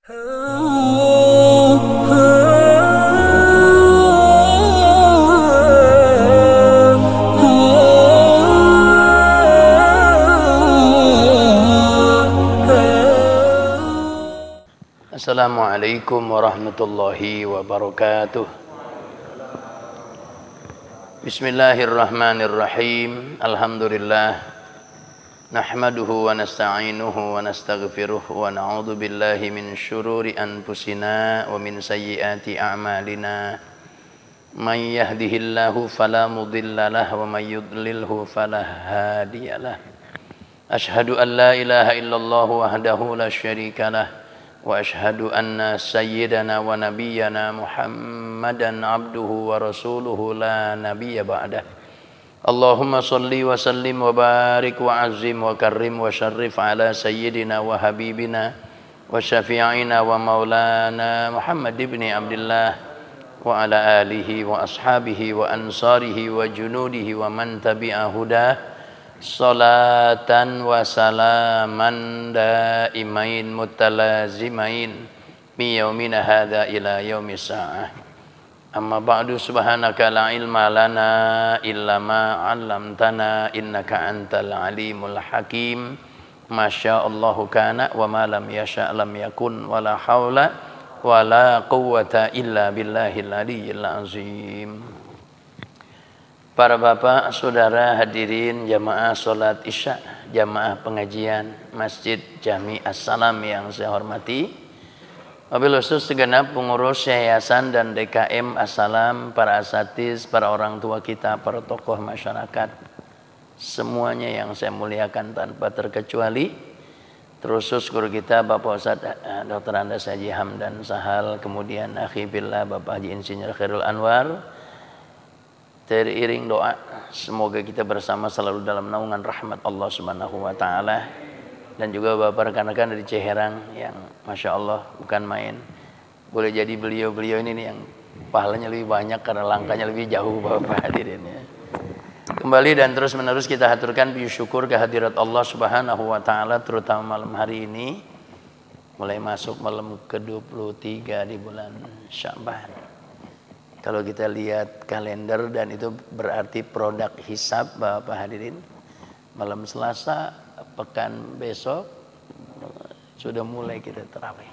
Assalamualaikum warahmatullahi wabarakatuh. Bismillahirrahmanirrahim. Alhamdulillah. Nahmaduhu wa nasta'inuhu wa nastaghfiruh wa na'udzu billahi min syururi anfusina wa min sayyiati a'malina. May yahdihillahu fala mudhillalah wa may yudlilhu fala hadiyalah. Ashhadu an la ilaha illallah wahdahu la syarikalah wa ashhadu anna sayyidana wa nabiyyana Muhammadan abduhu wa rasuluhu la nabiyya ba'dah. Allahumma salli wa sallim wa barik wa azim wa karrim wa syarrif ala sayyidina wa habibina wa syafi'ina wa maulana Muhammad ibn Abdullah wa ala alihi wa ashabihi wa ansarihi wa junudihi wa man tabi'a hudah salatan wa salaman daimain mutalazimain mi yaumina hadha ila yaumis sa'ah. Amma ba'du, subhanaka la ilma lana illa ma 'allamtana innaka antal alimul hakim. Masyaallahu kana wa ma lam yasha' lam yakun wa la haula wa la quwwata illa billahil aliyyil azim. Para bapak, saudara hadirin jamaah salat Isya, jamaah pengajian Masjid Jami As-Salam yang saya hormati. Wabil khusus segenap pengurus yayasan dan DKM As-Salam, para asatiz, para orang tua kita, para tokoh masyarakat, semuanya yang saya muliakan tanpa terkecuali. Terusus guru kita Bapak Ustadz Dr. Andes Haji Hamdan Sahal, kemudian akhi billah Bapak Haji Insinyur Khairul Anwar. Teriring doa semoga kita bersama selalu dalam naungan rahmat Allah Subhanahu wa taala. Dan juga bapak rekan-rekan dari Ciherang yang Masya Allah bukan main. Boleh jadi beliau-beliau ini nih yang pahalanya lebih banyak karena langkahnya lebih jauh bapak hadirin ya. Kembali dan terus menerus kita haturkan puji syukur kehadirat Allah Subhanahu wa taala, terutama malam hari ini mulai masuk malam ke-23 di bulan Sya'ban. Kalau kita lihat kalender dan itu berarti produk hisab bapak hadirin, malam Selasa pekan besok sudah mulai kita tarawih.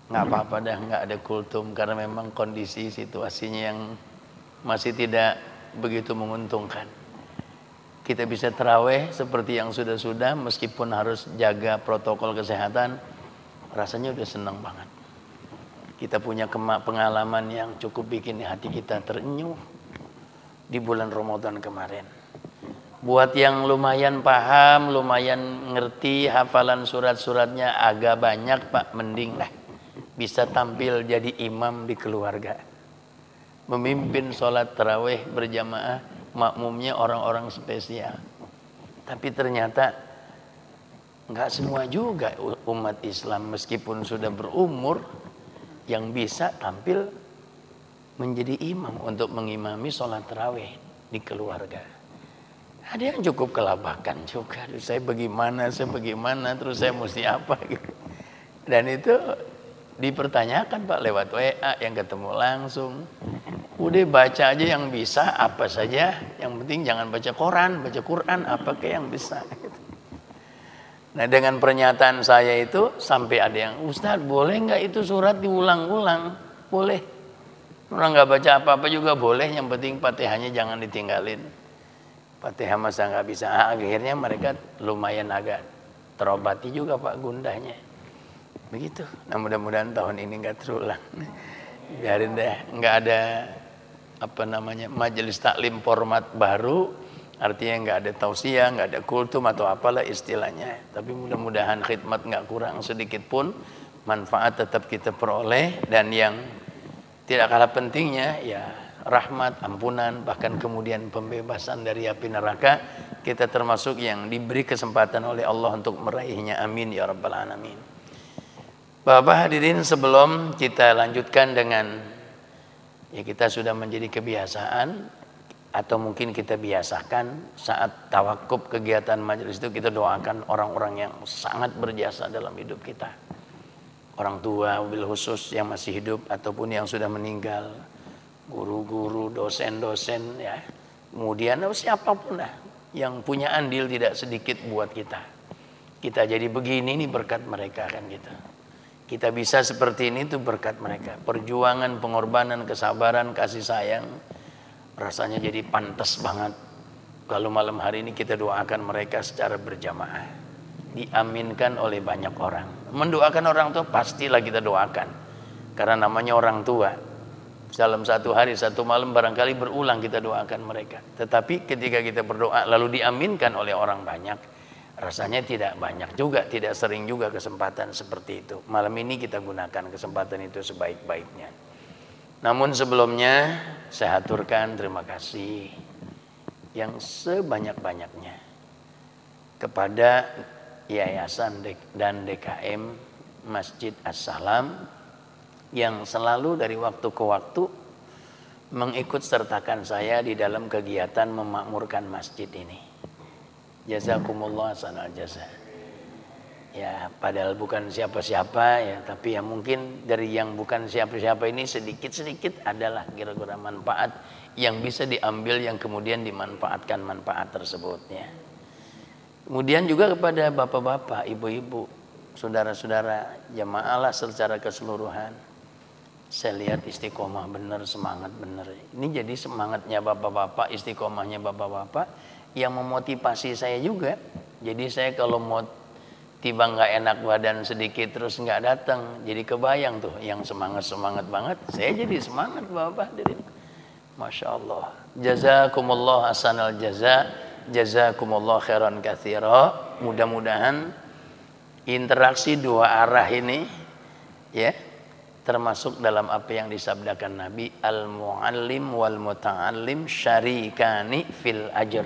Nggak apa-apa dah, nggak ada kultum karena memang kondisi situasinya yang masih tidak begitu menguntungkan. Kita bisa tarawih seperti yang sudah-sudah meskipun harus jaga protokol kesehatan, rasanya udah senang banget. Kita punya pengalaman yang cukup bikin hati kita terenyuh di bulan Ramadan kemarin. Buat yang lumayan paham, lumayan ngerti, hafalan surat-suratnya agak banyak Pak, mending lah bisa tampil jadi imam di keluarga. Memimpin sholat tarawih berjamaah, makmumnya orang-orang spesial. Tapi ternyata nggak semua juga umat Islam meskipun sudah berumur yang bisa tampil menjadi imam untuk mengimami sholat tarawih di keluarga. Ada yang cukup kelabakan juga. Saya bagaimana, terus saya mesti apa gitu. Dan itu dipertanyakan Pak lewat WA, yang ketemu langsung. Udah baca aja yang bisa, apa saja. Yang penting jangan baca Quran apa kayak yang bisa. Gitu. Nah dengan pernyataan saya itu sampai ada yang, Ustaz boleh nggak itu surat diulang-ulang? Boleh. Orang nggak baca apa-apa juga boleh, yang penting Fatihahnya jangan ditinggalin. Fatihah masa nggak bisa. Akhirnya mereka lumayan agak terobati juga Pak gundahnya. Begitu. Nah mudah-mudahan tahun ini nggak terulang. Biarin deh, nggak ada majelis taklim format baru. Artinya nggak ada tausiah, nggak ada kultum atau apalah istilahnya. Tapi mudah-mudahan khidmat nggak kurang sedikit pun, manfaat tetap kita peroleh, dan yang tidak kalah pentingnya ya rahmat, ampunan, bahkan kemudian pembebasan dari api neraka. Kita termasuk yang diberi kesempatan oleh Allah untuk meraihnya. Amin ya rabbal alamin. Bapak hadirin, sebelum kita lanjutkan dengan ya kita sudah menjadi kebiasaan atau mungkin kita biasakan saat tawakuf kegiatan majelis itu kita doakan orang-orang yang sangat berjasa dalam hidup kita. orang tua bil khusus yang masih hidup ataupun yang sudah meninggal, guru-guru, dosen-dosen ya, kemudian siapapun lah yang punya andil tidak sedikit buat kita. Kita jadi begini ini berkat mereka kan gitu. Kita bisa seperti ini tuh berkat mereka. Perjuangan, pengorbanan, kesabaran, kasih sayang rasanya jadi pantas banget kalau malam hari ini kita doakan mereka secara berjamaah. Diaminkan oleh banyak orang. Mendoakan orang tua pastilah kita doakan. Karena namanya orang tua. Dalam satu hari, satu malam barangkali berulang kita doakan mereka. Tetapi ketika kita berdoa lalu diaminkan oleh orang banyak, rasanya tidak banyak juga, tidak sering juga kesempatan seperti itu. Malam ini kita gunakan kesempatan itu sebaik-baiknya. Namun sebelumnya saya haturkan terima kasih yang sebanyak-banyaknya kepada Yayasan dan DKM Masjid As-Salam yang selalu dari waktu ke waktu mengikut sertakan saya di dalam kegiatan memakmurkan masjid ini. Jazakumullah hasanal jaza. Ya, padahal bukan siapa-siapa ya, tapi ya mungkin dari yang bukan siapa-siapa ini sedikit-sedikit adalah kira-kira manfaat yang bisa diambil yang kemudian dimanfaatkan manfaat tersebut ya. Kemudian juga kepada bapak-bapak, ibu-ibu, saudara-saudara, jamaah secara keseluruhan. Saya lihat istiqomah benar, semangat benar. Ini jadi semangatnya bapak-bapak, istiqomahnya bapak-bapak yang memotivasi saya juga. Jadi saya kalau mau tiba nggak enak badan sedikit terus nggak datang, jadi kebayang tuh yang semangat banget. Saya jadi semangat bapak hadirin. Masya Allah. Jazakumullah hasanal jaza, jazakumullah khairan katsira. Mudah-mudahan interaksi dua arah ini ya, termasuk dalam apa yang disabdakan Nabi, al-muallim wal muta'allim syarikani fil ajr.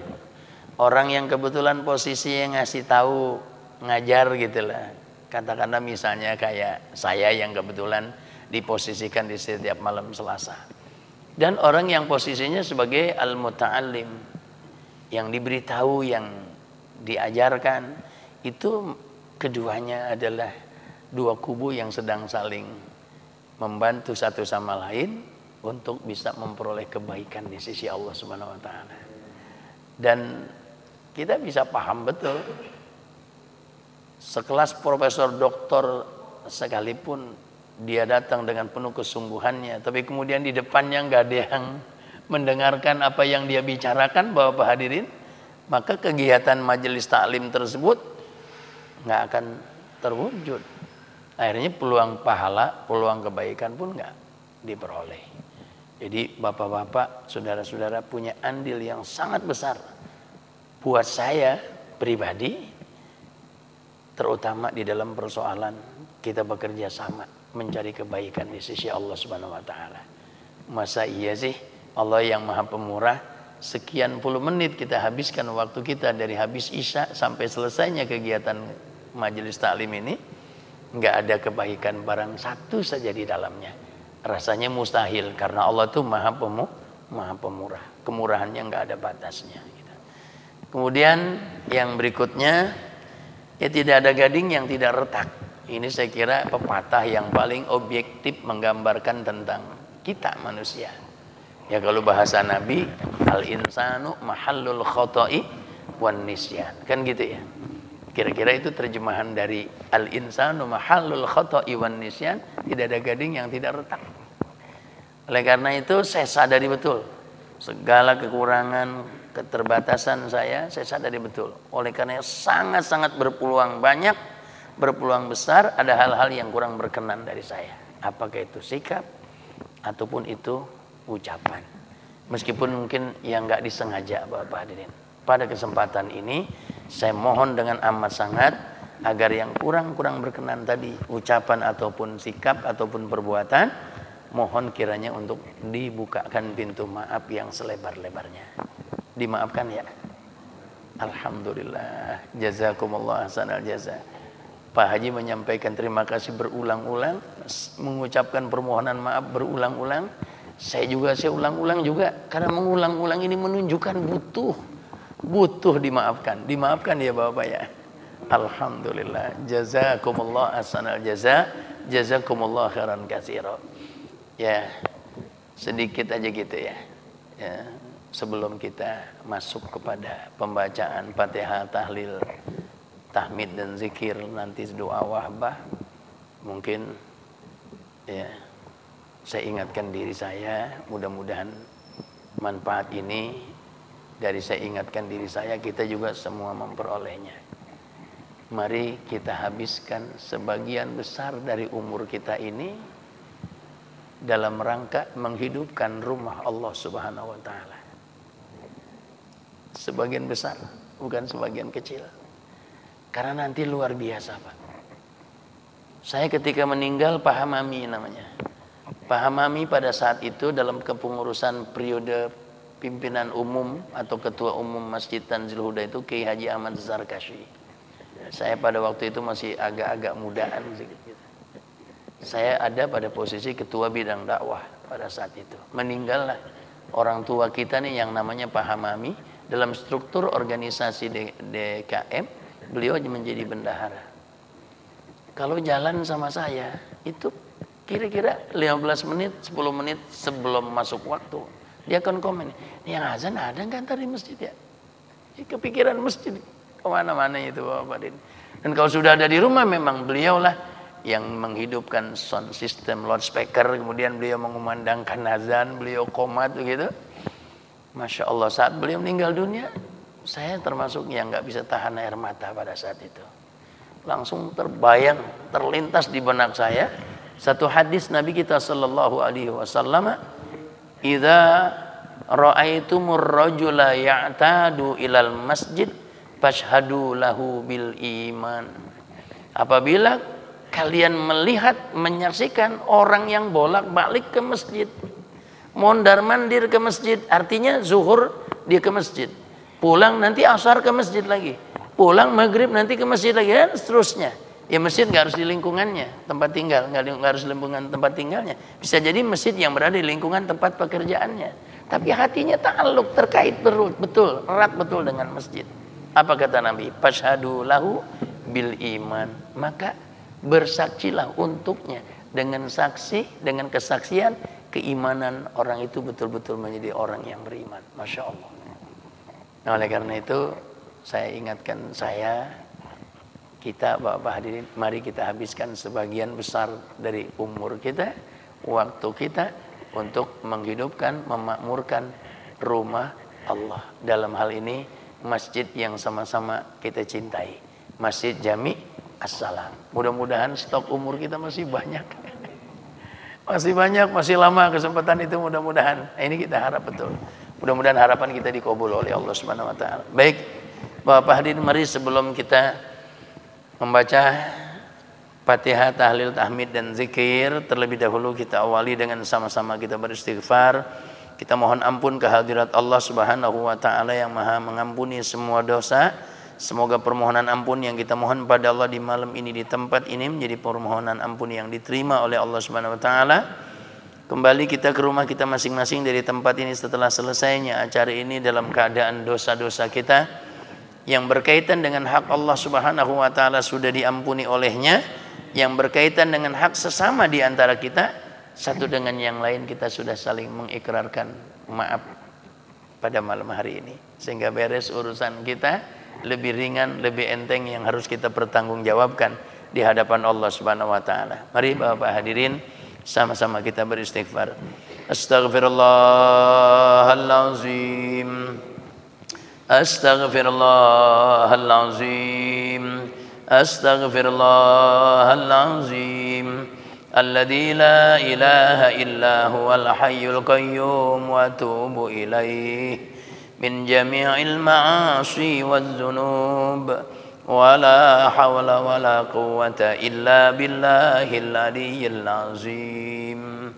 Orang yang kebetulan posisi yang ngasih tahu, ngajar gitulah. Katakanlah misalnya kayak saya yang kebetulan diposisikan di setiap malam Selasa. Dan orang yang posisinya sebagai al-muta'allim, yang diberitahu, yang diajarkan, itu keduanya adalah dua kubu yang sedang saling membantu satu sama lain untuk bisa memperoleh kebaikan di sisi Allah Subhanahu wa taala. Dan kita bisa paham betul, sekelas profesor doktor sekalipun dia datang dengan penuh kesungguhannya, tapi kemudian di depannya nggak ada yang mendengarkan apa yang dia bicarakan, Bapak hadirin, maka kegiatan majelis taklim tersebut nggak akan terwujud. Akhirnya peluang pahala, peluang kebaikan pun nggak diperoleh. Jadi bapak-bapak, saudara-saudara punya andil yang sangat besar buat saya pribadi, terutama di dalam persoalan kita bekerja sama mencari kebaikan di sisi Allah Subhanahu wa taala. Masa iya sih Allah yang Maha Pemurah sekian puluh menit kita habiskan waktu kita dari habis Isya sampai selesainya kegiatan majelis taklim ini, nggak ada kebaikan barang satu saja di dalamnya. Rasanya mustahil karena Allah itu Maha Pemurah. Kemurahannya nggak ada batasnya. Kemudian yang berikutnya, ya tidak ada gading yang tidak retak. Ini saya kira pepatah yang paling objektif menggambarkan tentang kita manusia. Ya kalau bahasa Nabi, al-insanu mahallul khoto'i wan nisyan. Kan gitu ya. Kira-kira itu terjemahan dari al-insanu mahallul khoto'i wan nisyan. Tidak ada gading yang tidak retak. Oleh karena itu saya sadari betul segala kekurangan, keterbatasan saya sadari betul. Oleh karena sangat-sangat berpeluang banyak, berpeluang besar ada hal-hal yang kurang berkenan dari saya. Apakah itu sikap ataupun itu ucapan. Meskipun mungkin yang nggak disengaja Bapak hadirin. Pada kesempatan ini saya mohon dengan amat sangat agar yang kurang-kurang berkenan tadi, ucapan ataupun sikap ataupun perbuatan, mohon kiranya untuk dibukakan pintu maaf yang selebar-lebarnya. Dimaafkan ya. Alhamdulillah. Jazakumullah hasanal jaza. Pak Haji menyampaikan terima kasih berulang-ulang, mengucapkan permohonan maaf berulang-ulang. Saya ulang-ulang juga karena mengulang-ulang ini menunjukkan butuh dimaafkan. Dimaafkan ya Bapak ya. Alhamdulillah. Jazakumullah hasanal jaza. Jazakumullah khairan katsira. Ya, sedikit aja gitu ya. Ya, sebelum kita masuk kepada pembacaan Fatihah, tahlil, tahmid dan zikir, nanti doa wahbah, mungkin ya saya ingatkan diri saya, mudah-mudahan manfaat ini dari saya ingatkan diri saya, kita juga semua memperolehnya. Mari kita habiskan sebagian besar dari umur kita ini dalam rangka menghidupkan rumah Allah Subhanahu wa taala. Sebagian besar, bukan sebagian kecil. Karena nanti luar biasa, Pak. Saya ketika meninggal, Pak Hamami namanya. Pak Hamami pada saat itu dalam kepengurusan periode pimpinan umum atau ketua umum Masjid Tanzil Huda itu Kiai Haji Ahmad Zarkashi. Saya pada waktu itu masih agak-agak mudaan sedikit. Saya ada pada posisi ketua bidang dakwah pada saat itu. Meninggallah orang tua kita nih yang namanya Pak Hamami, dalam struktur organisasi DKM, beliau menjadi bendahara. Kalau jalan sama saya itu kira-kira 15 menit, 10 menit sebelum masuk waktu, dia akan komen, yang azan ada nggak tadi masjid ya? Kepikiran masjid kemana-mana itu Bapak Din. Dan kalau sudah ada di rumah, memang beliaulah yang menghidupkan sound system, loudspeaker, kemudian beliau mengumandangkan azan, beliau qomat begitu. Masya Allah, saat beliau meninggal dunia, saya termasuk yang nggak bisa tahan air mata pada saat itu. Langsung terbayang, terlintas di benak saya satu hadis Nabi kita sallallahu alaihi wasallam, "Idza ra'aitumur rajula ya'tadu ilal masjid fashhadu lahu bil iman." Apabila kalian melihat, menyaksikan orang yang bolak-balik ke masjid, mondar-mandir ke masjid, artinya zuhur dia ke masjid, pulang nanti asar ke masjid lagi, pulang maghrib nanti ke masjid lagi, dan seterusnya. Ya masjid nggak harus di lingkungannya tempat tinggal, nggak harus lingkungan tempat tinggalnya. Bisa jadi masjid yang berada di lingkungan tempat pekerjaannya, tapi hatinya ta'alluq, terkait betul, erat betul dengan masjid. Apa kata Nabi? Fashhadu lahu bil iman. Maka bersaksilah untuknya dengan saksi, dengan kesaksian keimanan orang itu betul-betul menjadi orang yang beriman. Masya Allah. Nah, oleh karena itu saya ingatkan kita Bapak hadirin, mari kita habiskan sebagian besar dari umur kita, waktu kita untuk menghidupkan, memakmurkan rumah Allah. Dalam hal ini masjid yang sama-sama kita cintai, Masjid Jami As-Salam. Mudah-mudahan stok umur kita masih banyak. Masih banyak, masih lama kesempatan itu, mudah-mudahan. Nah, ini kita harap betul. Mudah-mudahan harapan kita dikabul oleh Allah Subhanahu wa taala. Baik, Bapak hadirin, mari sebelum kita membaca Fatihah, tahlil, tahmid dan zikir, terlebih dahulu kita awali dengan sama-sama kita beristighfar. Kita mohon ampun kehadirat Allah Subhanahu wa taala yang Maha mengampuni semua dosa. Semoga permohonan ampun yang kita mohon pada Allah di malam ini, di tempat ini, menjadi permohonan ampun yang diterima oleh Allah Subhanahu wa taala. Kembali kita ke rumah kita masing-masing dari tempat ini setelah selesainya acara ini dalam keadaan dosa-dosa kita yang berkaitan dengan hak Allah Subhanahu wa taala sudah diampuni olehnya, yang berkaitan dengan hak sesama di antara kita, satu dengan yang lain kita sudah saling mengikrarkan maaf pada malam hari ini, sehingga beres urusan kita, lebih ringan, lebih enteng yang harus kita pertanggungjawabkan di hadapan Allah Subhanahu wa taala. Mari Bapak hadirin, sama-sama kita beristighfar. Astaghfirullahalazim. Astaghfirullahalazim. Astaghfirullahalazim. Alladzi la ilaha illa huwal hayyul qayyum wa atubu ilaih min jami'il ma'asi wadh-dhunub wa la hawla wa la quwwata illa billahil aliyyil azim.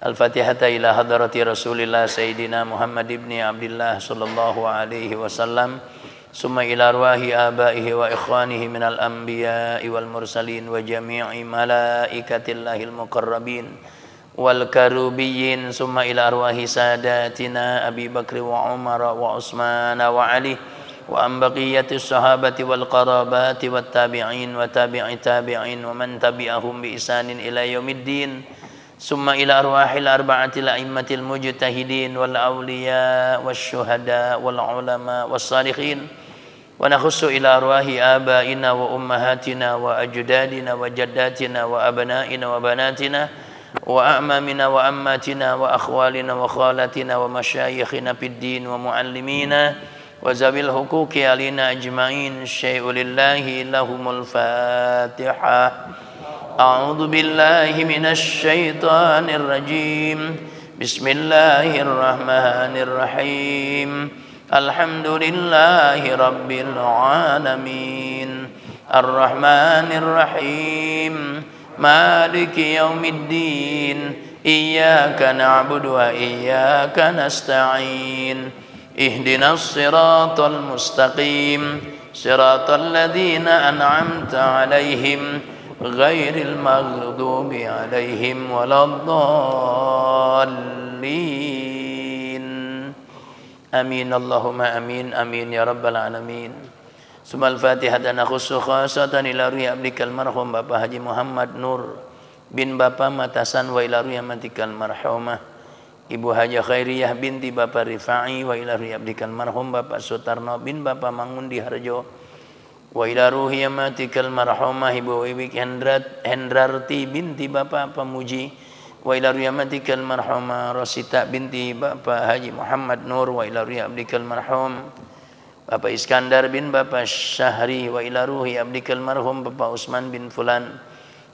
Al-Fatihata ila hadrati Rasulillah Sayyidina Muhammad ibn Abdullah sallallahu alaihi wasallam, summa ila arwahi abaihi wa ikhwanihi minal anbiya'i wal mursalin wa jami'i malaikatillahil muqarrabin wal karubiyyin, summa ila arwahi sadatina Abi Bakr wa Umar wa Utsman wa Ali وعن بقية الصحابة والقرابات والتابعين وتابع التابعين ومن تبعهم بإحسان إلى يوم الدين ثم إلى أرواح الأربعة الأئمة المجتهدين والأولياء والشهداء والعلماء والصالحين ونخص إلى أرواح آبائنا وأمهاتنا وأجدادنا وجداتنا وأبنائنا وبناتنا وأعمامنا وأماتنا وأخوالنا وخالاتنا ومشايخنا في الدين ومعلمينا وذوي الحقوق علينا أجمعين. شيء لله لهم الفاتحة. أعوذ بالله من الشيطان الرجيم. بسم الله الرحمن الرحيم. الحمد لله رب العالمين الرحمن الرحيم مالك يوم الدين إياك نعبد وإياك نستعين اهدنا الصراط المستقيم صراط الذين أنعمت عليهم غير المغضوب عليهم ولا الضالين آمين اللهم آمين آمين يا رب العالمين. ثم الفاتحة نخص خاصة إلى روح عبدك المرحوم Bapak Haji Muhammad Nur bin Bapak Matasan wa ila ruhi amatikal marhumah Ibu Haja Khairiyah binti Bapak Rifai wa ila ruhi abdikal marhum Bapak Sutarno bin Bapak Mangundi Harjo wa ila ruhi amatikal marhumah Ibu Wiwik Hendrarti binti Bapak Pamuji wa ila ruhi amatikal marhumah Rosita binti Bapak Haji Muhammad Nur wa ila ruhi abdikal marhum Bapak Iskandar bin Bapak Syahri wa ila ruhi abdikal marhum Bapak Usman bin Fulan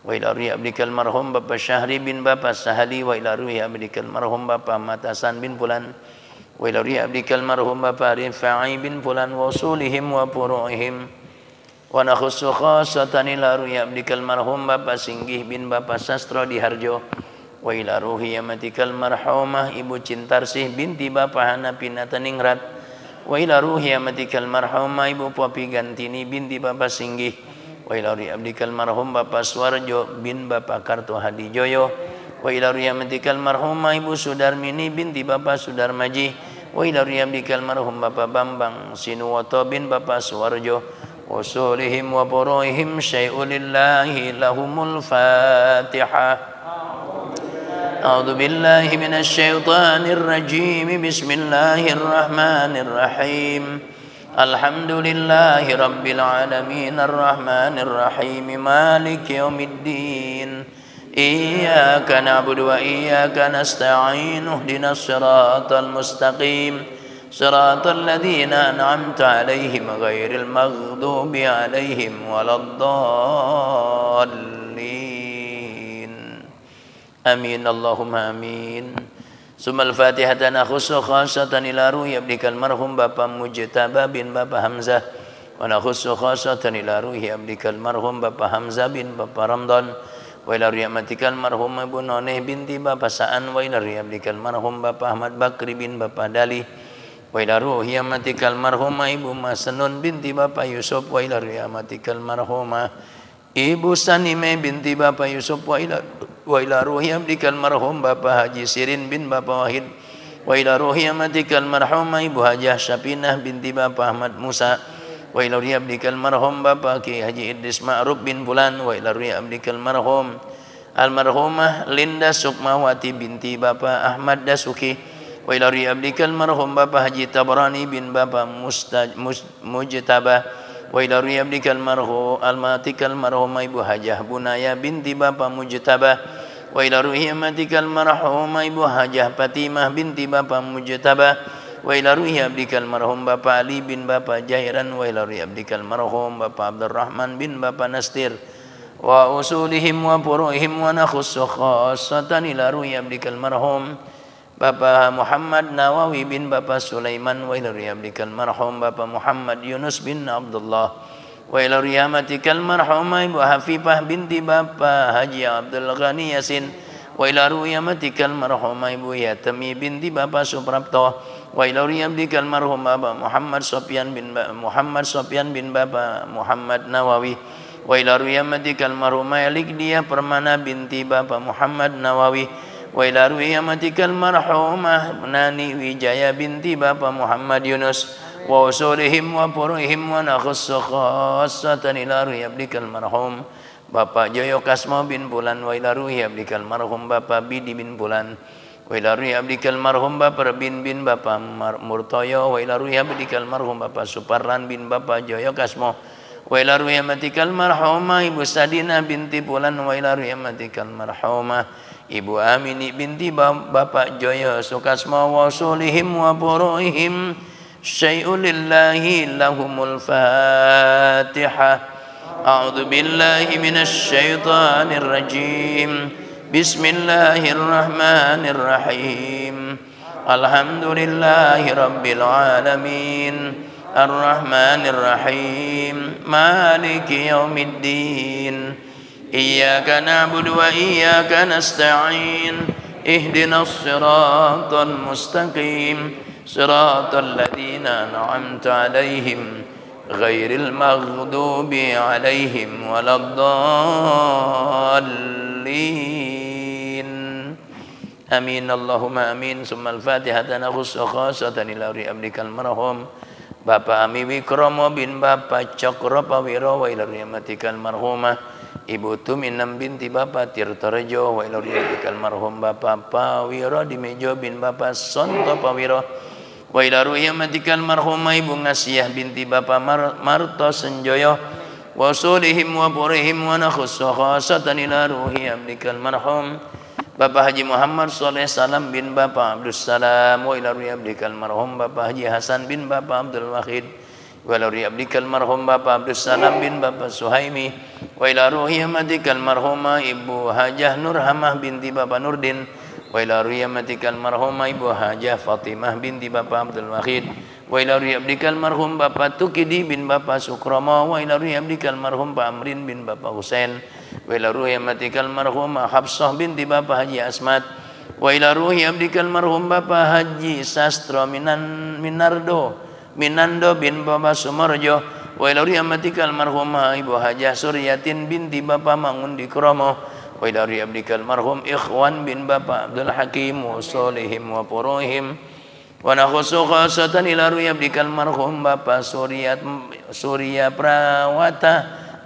wa ila ruhi abdikal marhum Bapak Syahri bin Bapak Sahali wa ila ruhi abdikal marhum Bapak Matasan bin Fulan wa ila ruhi abdikal marhum Bapak Rifai bin Fulan wa usulihim wa furu'ihim wa nakhussu khassatan ila ruhi abdikal marhum Bapak Singgih bin Bapak Sastro di Harjo wa ila ruhi amatikal marhumah Ibu Cintarsih binti Bapak Hanapi Nataningrat wa ila ruhi amatikal marhumah Ibu Popi Gantini binti Bapak Singgih wa ila ruhi abdikal marhum Bapak Suwarjo bin Bapak Karto Hadijoyo wa ila ruhi amatikal marhumah Ibu Sudarmini binti Bapak Sudarmaji wa ila ruhi abdikal marhum Bapak Bambang Sinuwoto bin Bapak Suwarjo wa sulihim wa puruhim syai'ulillahi lahumul fatihah. أعوذ بالله من الشيطان الرجيم بسم الله الرحمن الرحيم الحمد لله رب العالمين الرحمن الرحيم مالك يوم الدين إياك نعبد وإياك نستعين اهدنا الصراط المستقيم صراط الذين أنعمت عليهم غير المغضوب عليهم ولا الضالين آمين اللهم آمين. ثم الفاتحة نخص خاصة إلى روح عبدك المرحوم Bapak Mujtaba bin Bapak Hamzah wa nakhussu khassatan ila ruhi abdikal marhum Bapak Hamzah bin Bapak Ramdan wa ila ruhi amatikal marhum Ibu Noneh binti Bapak Sa'an wa ila ruhi abdikal marhum Bapak Ahmad Bakri bin Bapak Dali wa ila ruhi amatikal marhum Ibu Masnun binti Bapak Yusuf wa ila ruhi amatikal marhumah Ibu Sanime binti Bapak Yusuf wa ila ruhi abdikal marhum Bapak Haji Sirin bin Bapak Wahid wa ila ruhi amatikal marhum Ibu Hajah Syapinah binti Bapak Ahmad Musa wa ila ruhi abdikal marhum Bapak Ki Haji Idris Ma'ruf bin Bulan wa ila ruhi abdikal marhum almarhumah Linda Sukmawati binti Bapak Ahmad Dasuki wa ila ruhi abdikal marhum Bapak Haji Tabrani bin Bapak Mujtaba wa ila ruhi abdikal marhum almatikal marhum Ibu Hajah Bunaya binti Bapak Mujtaba wa ila ruhi amatikal marhum Ibu Hajah Fatimah binti Bapak Mujtaba wa ila ruhi abdikal marhum Bapak Ali bin Bapak Jairan wa ila ruhi abdikal marhum Bapak Abdurrahman bin Bapak Nastir wa usulihim wa furu'ihim wa nakhussu khassatan ila ruhi abdikal marhum Bapak Muhammad Nawawi bin Bapak Sulaiman wa ila ruhi abdikal marhum Bapak Muhammad Yunus bin Abdullah wa ila ruhi amatikal marhum Ibu Hafifah binti Bapak Haji Abdul Ghani Yasin wa ila ruhi amatikal marhum Ibu Yatami binti Bapak Suprapto wa ila ruhi abdikal marhum Bapak Muhammad Sofyan bin Bapak Muhammad Nawawi wa ila ruhi amatikal marhum Likdia Permana binti Bapak Muhammad Nawawi wa ila ruhi amatikal marhumah Nani Wijaya binti Bapak Muhammad Yunus wa usulihim wa furuhim wa nakhussu khassatan ila ruhi abdikal marhum Bapak Joyo Kasmo bin Bulan wa ila ruhi abdikal marhum Bapak Bidi bin Bulan wa ila ruhi abdikal marhum Bapak bin Bapak Murtoyo wa ila ruhi abdikal marhum Bapak Suparlan bin Bapak Joyo Kasmo wa ila ruhi abdikal marhumah Ibu Sadina binti Bulan wa ila ruhi abdikal marhumah Ibu Amini binti Bapak Joyo Sukasmo wa usulihim wa furuhim syai'un lillahi lahumul fatihah A'udzu billahi minasy syaithanir rajim. Bismillahirrahmanirrahim. Alhamdulillahi rabbil alamin. Arrahmanir rahim. Maliki yaumiddin. Iyyaka na'budu wa iyyaka nasta'in. Ihdinas siratal mustaqim. Siratal ladzina an'amta 'alaihim ghairil maghdubi 'alaihim waladdallin. Amin Allahumma amin. Summal Fatihah nakhussu khassatan ila abdikal marhum Bapak Ami Wikromo bin Bapak Cokro Pawiro wa ila abdikal marhumah Ibu Tuminam binti Bapak Tirtorejo wa ila abdikal marhum Bapak Pawiro Dimejo bin Bapak Sonto Pawiro wa ila ruhiyamatikal marhumah Ibu Ngasiyah binti Bapak Marto Senjoyo wa usulihim wa furihim wa nakhussu khassatan ila ruhi abdikal marhum Bapak Haji Muhammad Soleh Salam bin Bapak Abdul Salam wa ila ruhi abdikal marhum Bapak Haji Hasan bin Bapak Abdul Wahid wa ila ruhi abdikal marhum Bapak Abdul Salam bin Bapak Suhaimi wa ila ruhiyamatikal marhumah Ibu Hajah Nurhamah binti Bapak Nurdin wa ila riyamatikal marhumah Ibu Hajah Fatimah binti Bapak Abdul Wahid wa ila riyabdikal marhum Bapak Tukidi bin Bapak Sukromo wa ila riyabdikal marhum Pak Amrin bin Bapak Husain wa ila riyamatikal marhum Habsah binti Bapak Haji Asmat wa ila riyabdikal marhum Bapak Haji Sastro Minando bin Bapak Sumarjo wa ila riyamatikal marhumah Ibu Hajah Suryatin binti Bapak Mangundi Kromo wa ila abdikal marhum Ikhwan bin Bapak Abdul Hakim wa usulihim wa furuhim wa nakhussu khassatan ila abdikal marhum Bapak Surya Prawata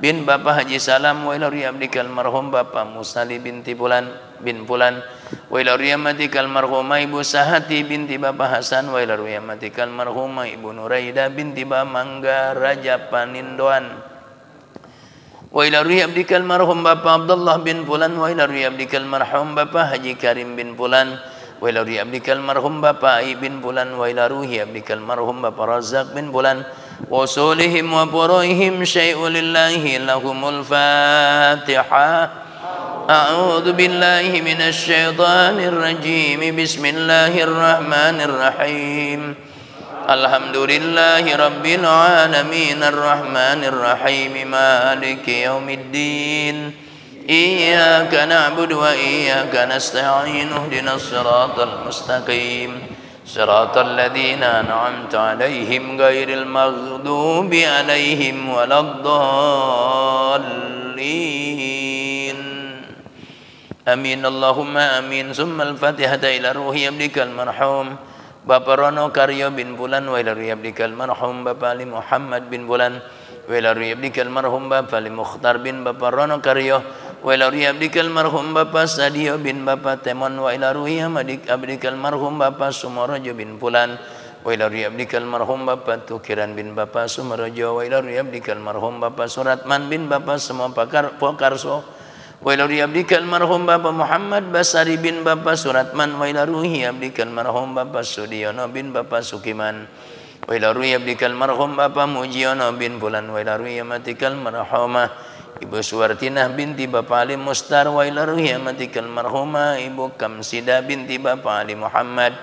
bin Bapak Haji Salam wa ila abdikal marhum Bapak Musali binti Bulan wa ila abdikal marhumah Ibu Sahati binti Bapak Hasan wa ila abdikal marhumah Ibu Nuraida binti Bapak Mangga Raja Panindoan wa ila ruhi abdikal marhum Bapak Abdullah bin Bulan wa ila ruhi abdikal marhum Bapak Haji Karim bin Bulan wa ila ruhi abdikal marhum Bapak Ai bin Bulan wa ila ruhi abdikal marhum Bapak Razak bin Bulan wa usulihim wa furuhim syai'un lillahi lahumul fatihah. A'udzu billahi minasy syaithanir rajim. Bismillahirrahmanirrahim. Alhamdulillahi rabbil alamin arrahmanir rahim maliki yaumiddin iyyaka na'budu wa iyyaka nasta'in ihdinas siratal mustaqim siratal ladzina an'amta 'alaihim ghairil maghdubi 'alaihim waladdallin. Amin Allahumma amin. Summal Fatihah ila ruhi abdikal marhum Bapak Rono Karyo bin Bulan wa ila abdikal marhum Bapak Ali Muhammad bin Bulan wa ila abdikal marhum Bapak Ali Mukhtar bin Bapak Rono Karyo wa ila abdikal marhum Bapak Sadio bin Bapak Temon wa ila abdikal marhum Bapak Sumarojo bin Bulan wa ila abdikal marhum Bapak Tukiran bin Bapak Sumarojo wa ila abdikal marhum Bapak Suratman bin Bapak Semua Pokarso wa ila abdikal marhum Bapak Muhammad Basari bin Bapak Suratman wa ila ruhi abdikal marhum Bapak Sudiono bin Bapak Sukiman wa ila ruhi abdikal marhum Bapak Mujiono bin Bulan wa ila ruhi amatikal marhumah Ibu Suwartinah binti Bapak Ali Mustar wa ila ruhi amatikal marhumah Ibu Kamsida binti Bapak Ali Muhammad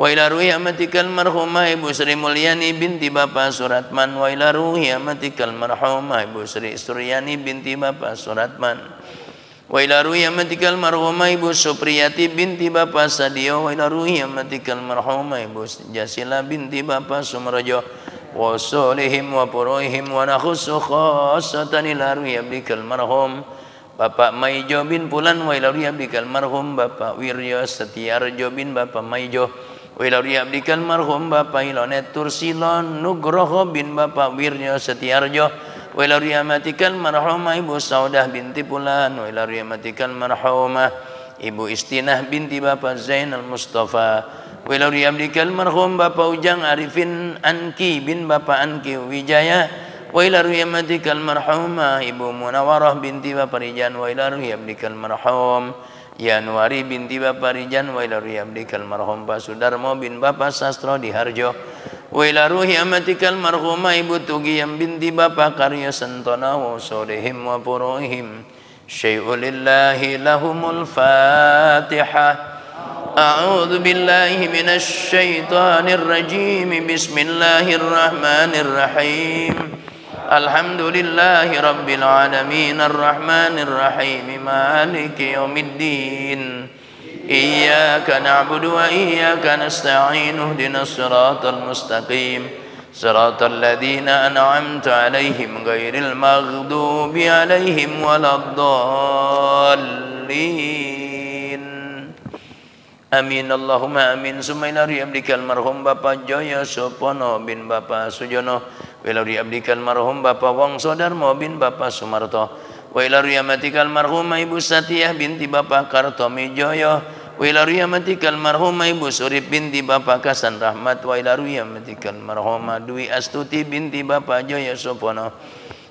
wa ila ruhi amatikal marhumah Ibu Sri Mulyani binti Bapak Suratman wa ila ruhi amatikal marhumah Ibu Sri Suryani binti Bapak Suratman wa ila ruhi amatikal marhumah Ibu Supriyati binti Bapak Sadio wa ila ruhi amatikal marhumah Ibu Jasila binti Bapak Sumrojo wa usulihim wa furuhim wa nakhussu khassatan ila ruhi abdikal marhum Bapak Maijo bin Pulan wa ila ruhi abdikal marhum Bapak Wiryo Setiarjo bin Bapak Maijo wa ila ruhi abdikal marhum Bapak Ilonet Tursilon Nugroho bin Bapak Wiryo Setiarjo, wa ila ruhi amatikal marhumah Ibu Saudah binti Pulan, wa ila ruhi amatikal marhumah Ibu Istinah binti Bapak Zainal Mustafa, wa ila ruhi abdikal marhum Bapak Ujang Arifin Anki bin Bapak Anki Wijaya, wa ila ruhi amatikal marhumah Ibu Munawarah binti Bapak Rijan, wa ila ruhi abdikal marhum Yanuari binti Bapak Rijan, wa ila ruhi abdikal marhum Pak Sudarmo bin Bapak Sastro di Harjo, wa ila ruhi amatikal marhumah Ibu Tugiyam binti Bapak Karya Sentona wa sodehim wa purohim syai'ulillahi lahumul fatihah. A'udzu billahi minasy syaithanir rajim. Bismillahirrahmanirrahim. Alhamdulillahi rabbil alamin arrahmanir rahim maliki yaumiddin. Iyyaka na'budu wa iyyaka nasta'in ihdinas siratal mustaqim. Siratal ladzina an'amta 'alaihim ghairil maghdubi 'alaihim waladdallin. Amin Allahumma amin. Summa ila ruhi abdikal marhum Bapak Joyo Sopono bin Bapak Sujono, wa ila ruhi abdikal marhum Bapak Wongso Darmo bin Bapak Sumarto, wa ila ruhi amatikal marhumah Ibu Satiyah binti Bapak Kartomi Joyo, wa ila ruhi amatikal marhumah Ibu Surip binti Bapak Kasan Rahmat, wa ila ruhi amatikal marhumah Dwi Astuti binti Bapak Joyo Sopono,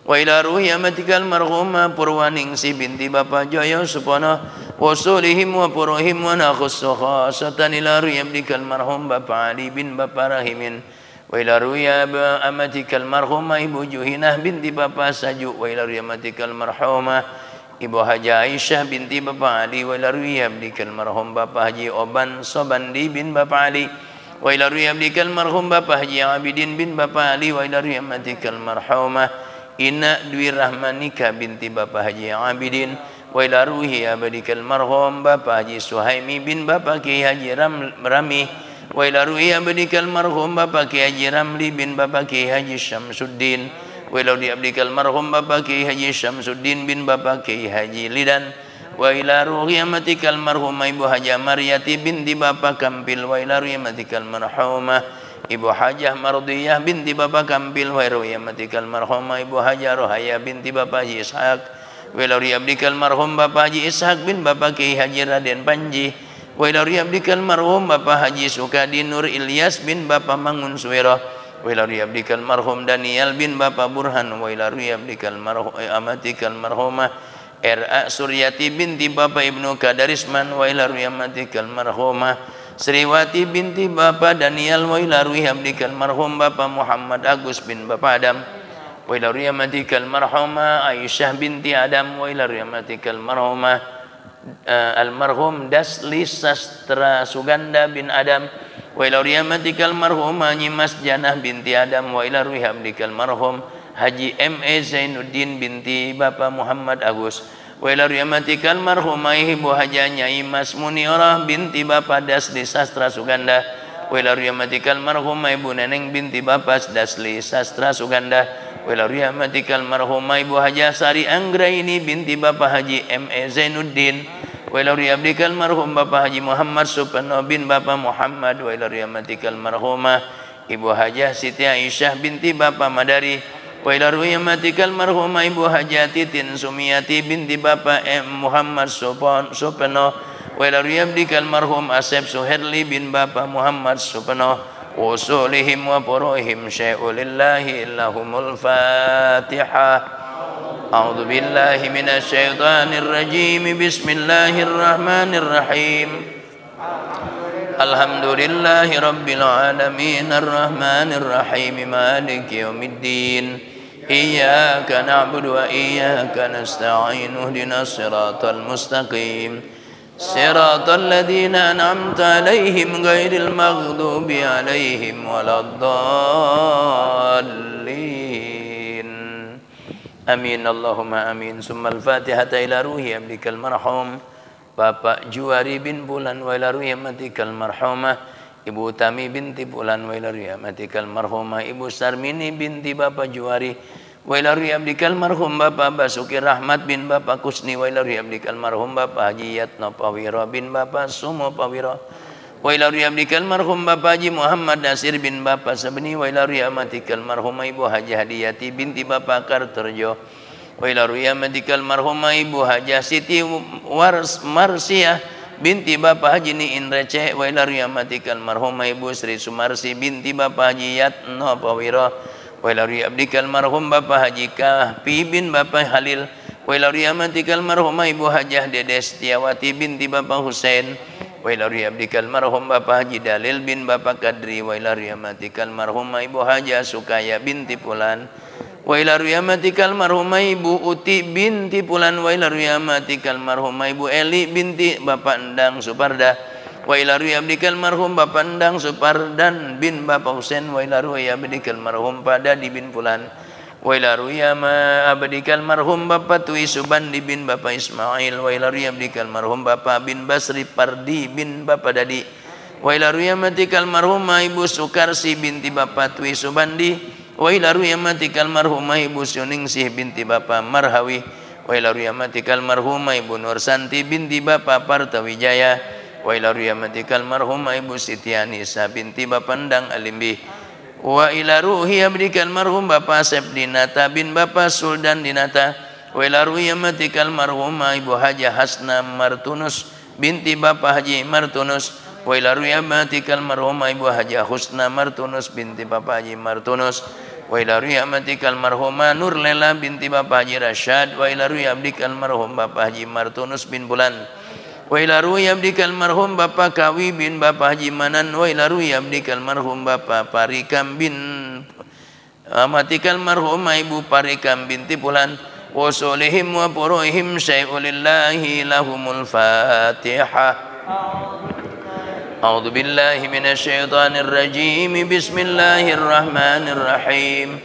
wa ila ruhi amatikal marhumah Purwaningsi binti Bapak Joyo Sopono, wa sulihim wa puruhim wa nakhussu khasatan ila ruhi abdikal marhum Bapak Ali bin Bapak Rahimin, wa ila ruhi amatikal marhumah Ibu Juhinah binti Bapak Saju, wa ila ruhi amatikal marhumah Ibu Haji Aisyah binti Bapak Ali, wa ila ruhi abdikal marhum Bapak Haji Oban Sobandi bin Bapak Ali, wa ila ruhi abdikal marhum Bapak Haji Abidin bin Bapak Ali, wa ila ruhi amatikal marhumah Ina Dwi Rahmanika binti Bapak Haji Abidin, wa ila ruhi abadikal marhum Bapak Haji Suhaimi bin Bapak Ki Haji Rami, wa ila ruhi abadikal marhum Bapak Ki Haji Ramli bin Bapak Ki Haji Syamsuddin, wa ila ruhi abadikal marhum Bapak Ki Haji Syamsuddin bin Bapak Ki Haji Lidan, wa ila ruhi amatikal marhumah Ibu Hajah Maryati binti Bapak Kampil, wa ila ruhi amatikal marhumah Ibu Hajah Mardiyah binti Bapak Kampil, wa ila ruhi amatikal marhumah Ibu Hajah Rohaya binti Bapak Haji Ishaq, wa ila ruhi abdikal marhum Bapak Haji Ishaq bin Bapak Ki Haji Raden Panji, wa ila ruhi abdikal marhum Bapak Haji Sukadi Nur Ilyas bin Bapak Mangun Suwero, wa ila ruhi abdikal marhum Daniel bin Bapak Burhan, wa ila ruhi abdikal marhum amatikal marhumah R.A. Suryati binti Bapak Ibnu Kadarisman, wa ila ruhi amatikal marhumah Sriwati binti Bapak Daniel, wa ila ruhi abdikal marhum Bapak Muhammad Agus bin Bapak Adam, wa ila ruhi amatikal marhumah Aisyah binti Adam, wa ila ruhi amatikal marhumah almarhum Dasli Sastra Suganda bin Adam, wa ila ruhi amatikal marhumah Nyimas Janah binti Adam, wa ila ruhi abdikal marhum Haji M.E. Zainuddin binti Bapak Muhammad Agus, wa ila ruhi amatikal marhumah Ibu Haja Nyai Mas Muniorah binti Bapak Dasli Sastra Suganda, wa ila ruhi amatikal marhumah Ibu Neneng binti Bapak Dasli Sastra Suganda, wa ila ruhi amatikal marhumah Ibu Haja Sari Anggraini binti Bapak Haji M.E. Zainuddin, wa ila ruhi abdikal marhum Bapak Haji Muhammad Supeno bin Bapak Muhammad, wa ila ruhi amatikal marhumah Ibu Hajah Siti Aisyah binti Bapak Madari, wa ila ruhi amatikal marhumah Ibu Hajah Titin Sumiyati binti Bapak M. Muhammad Supeno, wa ila ruhi abdikal marhum Asep Suherli bin Bapak Muhammad Supeno, usulihim wa puruhim syai'ulillahi lahumul fatihah. A'udzu billahi minasy syaithanir rajim. Bismillahirrahmanirrahim. Alhamdulillahi rabbil alamin arrahmanir rahim maliki yaumiddin. Iyyaka na'budu wa iyyaka nasta'in ihdinas siratal mustaqim. Siratal ladzina an'amta 'alaihim ghairil maghdubi 'alaihim waladdallin. Amin Allahumma amin. Summal Fatihata ila ruhi abdikal marhum Bapak Juwari bin Bulan, wa ila ruhi amatikal marhumah Ibu Tami binti Bulan, wa ila ruhi amatikal marhumah Ibu Sarmini binti Bapak Juwari, wa ila ruhi abdikal marhum Bapak Basuki Rahmat bin Bapak Kusni, wa ila ruhi abdikal marhum Bapak Haji Yatno Pawiro bin Bapak Sumo Pawiro, wa ila ruhi abdikal marhum Bapak Haji Muhammad Nasir bin Bapak Sabeni, wa ila ruhi amatikal marhum Ibu Haji Hadiyati binti Bapak Kartojo, wa ila ruhi amatikal marhum Ibu Haji Siti Marsiah binti Bapak Haji Niin Receh, wa ila ruhi amatikal marhum Ibu Sri Sumarsi binti Bapak Haji Yatno Pawiro, wa ila ruhi abdikal marhum Bapak Haji Kahfi bin Bapak Halil, wa ila ruhi amatikal marhum Ibu Hajah Dede Setiawati binti Bapak Husain, wa ila ruhi abdikal marhum Bapak Haji Dalil bin Bapak Kadri, wa ila ruhi amatikal marhum Ibu Hajah Sukaya binti Pulan, wa ila ruhi amatikal marhum Ibu Uti binti Pulan, wa ila ruhi amatikal marhum Ibu Eli binti Bapak Endang Suparda, wa ila ruhi abdikal marhum Bapak Endang Supardan bin Bapak Husain, wa ila ruhi abdikal marhum Padadi bin Pulan, wa ila ruhi abdikal marhum Bapak Tui Subandi bin Bapak Ismail, wa ila ruhi abdikal marhum Bapak bin Basri Pardi bin Bapak Dadi, wa ila ruhi amatikal marhum Ibu Sukarsi binti Bapak Tui Subandi, wa ila ruhi amatikal marhum Ibu Suningsih binti Bapak Marhawi, wa ila ruhi amatikal marhum Ibu Nursanti binti Bapak Partawijaya, wa ila ruhi amatikal marhum Ibu Siti Anisa binti Bapak Endang Alimbi, wa ila ruhi abdikal marhum Bapak Asep Dinata bin Bapak Suldan Dinata, wa ila ruhi amatikal marhum Ibu Haji Hasna Martunus binti Bapak Haji Martunus, wa ila ruhi amatikal marhum Ibu Haji Husna Martunus binti Bapak Haji Martunus, wa ila ruhi amatikal marhum Nur Lela binti Bapak Haji Rasyad, wa ila ruhi abdikal marhum Bapak Haji Martunus bin Bulan, wa ila ruhi abdikal marhum Bapak Kawi bin Bapak Haji Manan, wa ila ruhi abdikal marhum Bapak Parikam bin amatikal marhum Ibu Parikam binti Pulan, wa solihim wa puruhim syai'ulillahi lahumul Fatihah. A'udzu billahi minasyaitonir rajim. Bismillahirrahmanirrahim.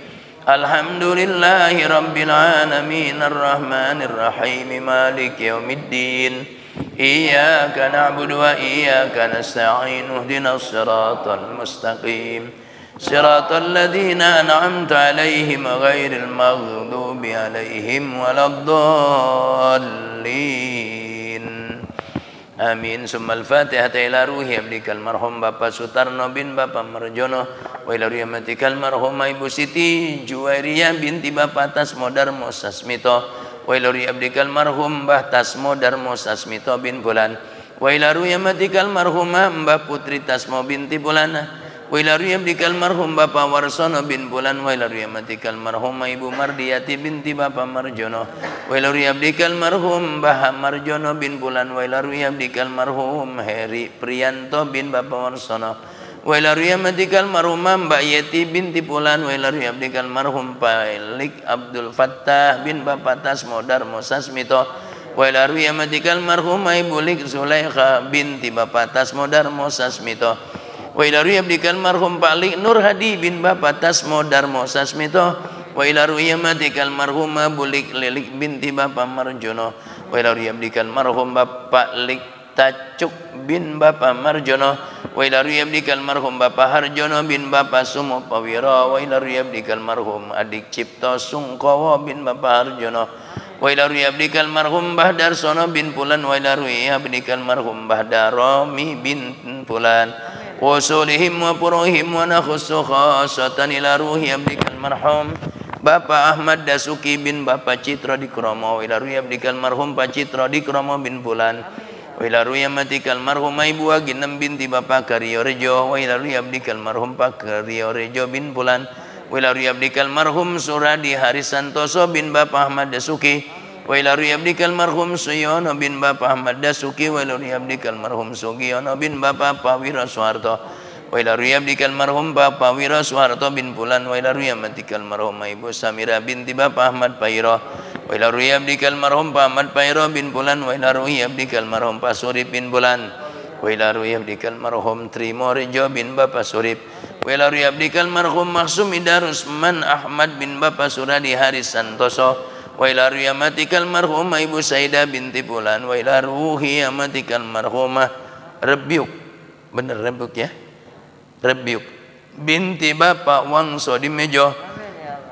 Alhamdulillahi rabbil alamin arrahmanir rahim maliki yaumiddin. Iyyaka na'budu wa iyyaka nasta'in ihdinas siratal mustaqim siratal ladzina an'amta 'alaihim ghairil maghdubi 'alaihim waladdallin. Amin. Summal Fatihah ila ruhi abdikal marhum Bapak Sutarno bin Bapak Marjono, wa ila ruhi amatikal marhum Ibu Siti Juwairiyah binti Bapak Tasmo Darmo Sasmito, wa ila ruhi abdikal marhum Mbah Tasmo Darmo Sasmito bin Bulan, wa ila ruhi amatikal marhum Mbah Putri Tasmo binti Bulana, wa ila ruhi abdikal marhum Bapak Warsono bin Bulan, wa ila ruhi amatikal marhum Ibu Mardiyati binti Bapak Marjono, wa ila ruhi abdikal marhum Mbah Marjono bin Bulan, wa ila ruhi abdikal marhum Heri Priyanto bin Bapak Warsono, wa ila ruhi amatikal marhum Mbak Yeti binti Pulan, wa ila ruhi abdikal marhum Pailik Abdul Fattah bin Bapak Tasmo Darmo Sasmito, wa ila ruhi amatikal marhum Ibu Lik Zulaikha binti Bapak Tasmo Darmo Sasmito, wa ila ruhi abdikal marhum Pak Lik Nur Hadi bin Bapak Tasmo Darmo Sasmito, wa ila ruhi amatikal marhum Bulik Lilik binti Bapak Marjono, wa ila ruhi abdikal marhum Bapak Lik Tacuk bin Bapak Marjono, wa ila ruhi abdikal marhum Bapak Harjono bin Bapak Sumo Pawiro, wa ila ruhi abdikal marhum Adik Cipto Sungkowo bin Bapak Harjono, wa ila ruhi abdikal marhum Mbah Darsono bin Pulan, wa ila ruhi abdikal marhum Mbah Daromi bin Pulan, wa solihim wa puruhim wa nakhussu khasatan ila ruhi abdikal marhum Bapak Ahmad Dasuki bin Bapak Citro Dikromo, wa ila ruhi abdikal marhum Pak Citro Dikromo bin Pulan, wa ila ruhi amatikal marhum Ibu Aginem binti Bapak Karyorejo, wa ila ruhi abdikal marhum Pak Karyorejo bin Pulan, wa ila ruhi abdikal marhum Suradi Haris Santoso bin Bapak Ahmad Dasuki, wa ila ruhi abdikal marhum Suyono bin Bapak Ahmad Dasuki, wa ila ruhi abdikal marhum Sugiono bin Bapak Pawiro Soeharto, wa ila ruhi abdikal marhum Bapak Wiro Soeharto bin Pulan, wa ila ruhi amatikal marhum Ibu Samira binti Bapak Ahmad Pairo, wa ila ruhi abdikal marhum Pak Ahmad Pairo bin Pulan, wa ila ruhi abdikal marhum Pak Surip bin Pulan, wa ila ruhi abdikal marhum Trimorejo bin Bapak Surip, wa ila ruhi abdikal marhum Maksum Idarusman Ahmad bin Bapak Suradi Haris Santoso, wa ila ruhi amatikal marhum Ibu Saida binti Pulan, wa ila ruhi amatikal marhumah Rebiuk, bener Rebiuk ya, Rebiuk binti Bapak Wangso di Mejo,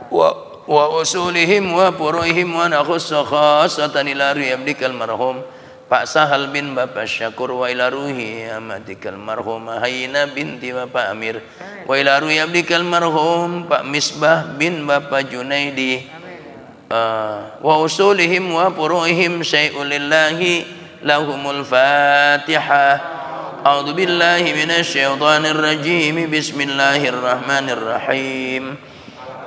wa usulihim wa puruhim wa nakhussu khasatan ila ruhi abdikal marhum Pak Sahal bin Bapak Syakur, wa ila ruhi amatikal marhumah Haina binti Bapak Amir, wa ila ruhi abdikal marhum Pak Misbah bin Bapak Junaidi, wa usulihim wa furu'ihim syai'ulillahi lahumul Fatihah. A'udzu billahi minasy syaithanir rajim. Bismillahirrahmanirrahim.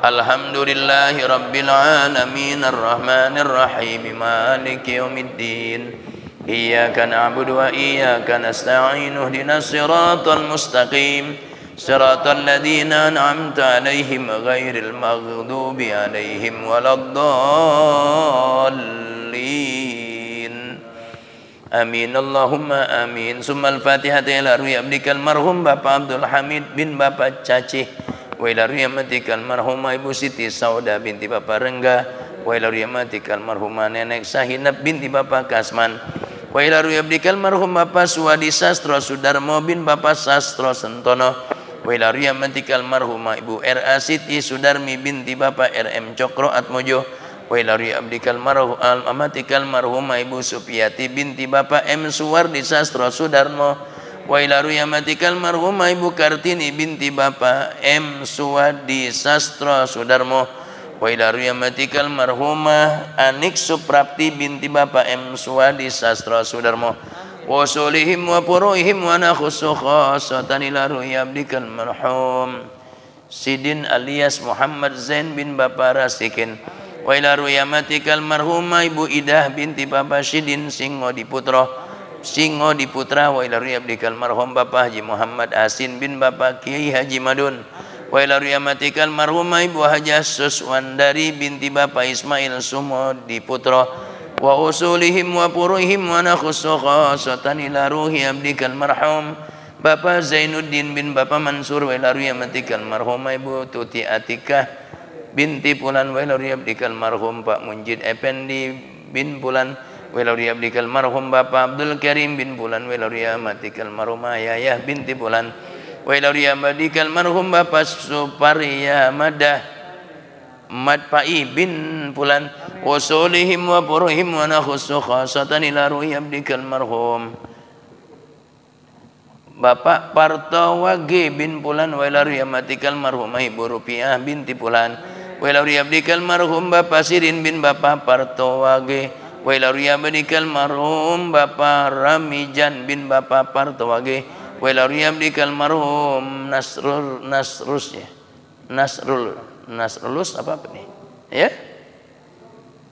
Alhamdulillahi rabbil alamin arrahmanir rahim maliki yaumiddin. Iyyaka na'budu wa iyyaka nasta'in ihdinas siratal mustaqim siratal ladzina an'amta 'alaihim ghairil maghdubi 'alaihim waladdallin. Amin Allahumma amin. Summal Fatihah ila ruhi abdikal marhum Bapak Abdul Hamid bin Bapak Cacih, wa ila ruhi amatikal marhumah Ibu Siti Sauda binti Bapak Rengga, wa ila ruhi amatikal marhumah Nenek Sahinab binti Bapak Kasman, wa ila ruhi abdikal marhum Bapak Suwadi Sastro Sudarmo bin Bapak Sastro Sentono, wa ila ruhi amatikal marhumah Ibu R.A. Siti Sudarmi binti Bapak R.M. Cokro Atmojo, wa ila ruhi abdikal marhum amatikal marhumah Ibu Supiyati binti Bapak M. Suwardi Sastro Sudarmo, wa ila ruhi amatikal marhumah Ibu Kartini binti Bapak M. Suwardi Sastro Sudarmo, wa ila ruhi amatikal marhumah Anik Suprapti binti Bapak M. Suwardi Sastro Sudarmo, wa usulihim wa furu'ihim wa nakhussu khassatan ila ruhi abdikal marhum Sidin alias Muhammad Zain bin Bapak Rasikin, wa ila ruhi amatikal marhumah Ibu Idah binti Bapak Sidin Singo Diputra, wa ila ruhi abdikal marhum Bapak Haji Muhammad Asin bin Bapak Kiai Haji Madun, wa ila ruhi amatikal marhumah Ibu Hajah Suswandari binti Bapak Ismail Sumo Diputra, wa usulihim wa furu'ihim wa nakhussu khassatan ila ruhi abdikal marhum Bapak Zainuddin bin Bapak Mansur, wa ila ruhi amatikal marhumah Ibu Tuti Atikah binti Pulan, wa ila ruhi abdikal marhum Pak Munjid Effendi bin Pulan, wa ila ruhi abdikal marhum Bapak Abdul Karim bin Pulan, wa ila ruhi amatikal marhumah Yayah binti Pulan, wa ila ruhi abdikal marhum Bapak Supariya Madpai bin Pulan, wa usulihim wa furu'ihim wa nakhussu khassatan ila ruhi abdikal marhum Bapak Partowage bin Pulan, wa ila ruhi amatikal marhumah Ibu Rupiah binti Pulan, wa ila ruhi abdikal marhum Bapak Sirin bin Bapak Partowage, wa ila ruhi abdikal marhum Bapak Ramijan bin Bapak Partowage, wa ila ruhi abdikal marhum Nasrulus apa nih? Ya?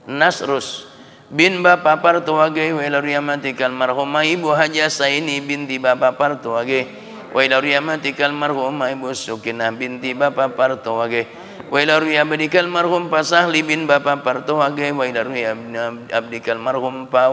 Nasrus bin Bapak Partowage, wa ila ruhi amatikal marhumah Ibu Hajah Saini binti Bapak Partowage, wa ila ruhi amatikal marhumah Ibu Sukinah binti Bapak Partowage, wa ila ruhi abdikal marhum Pak Sahli bin Bapak Partowage, wa ila ruhi abdikal marhum Pak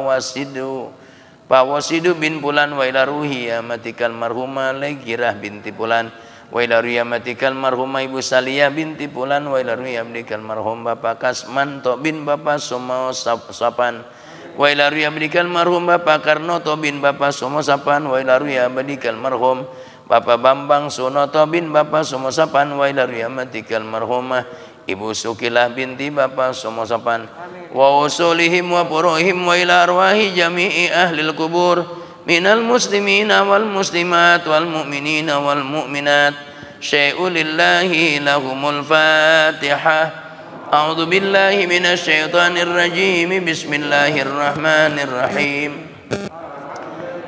Wasidu bin Pulan, wa ila ruhi amatikal marhumah Legirah binti Pulan, wa ila ruhi amatikal marhumah Ibu Saliyah binti Pulan, wa ila ruhi abdikal marhum Bapak Kasmanto bin Bapak Somo Sapan, wa ila ruhi abdikal marhum Bapak Karnoto bin Bapak Somo Sapan, wa ila ruhi abdikal marhum Bapak Bambang Sunoto bin Bapak Somo Sapan, wa ila ruhi amatikal marhumah Ibu Sukilah binti Bapak Somo Sapan, wa usulihim wa furu'ihim wa ila arwahi jami'i ahlil kubur minal muslimina wal muslimat wal mu'minina wal mu'minat syai'ulillahi lahumul Fatihah. A'udzu billahi minasy syaithanir rajim. Bismillahirrahmanirrahim.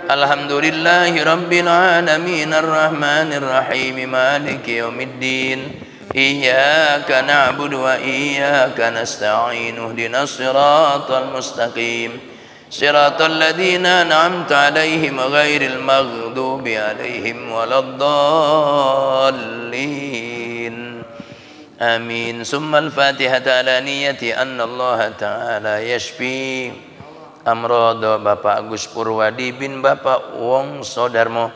Alhamdulillahi rabbil alamin arrahmanir rahim maliki yaumiddin. Iyyaka na'budu wa iyyaka nasta'in ihdinas siratal mustaqim siratal ladzina an'amta 'alaihim ghairil maghdubi 'alaihim waladdallin. Amin. Summal Fatihah ala niyati anna Allah ta'ala yashfi amrada Bapak Agus Purwadi bin Bapak Wong Sodarmo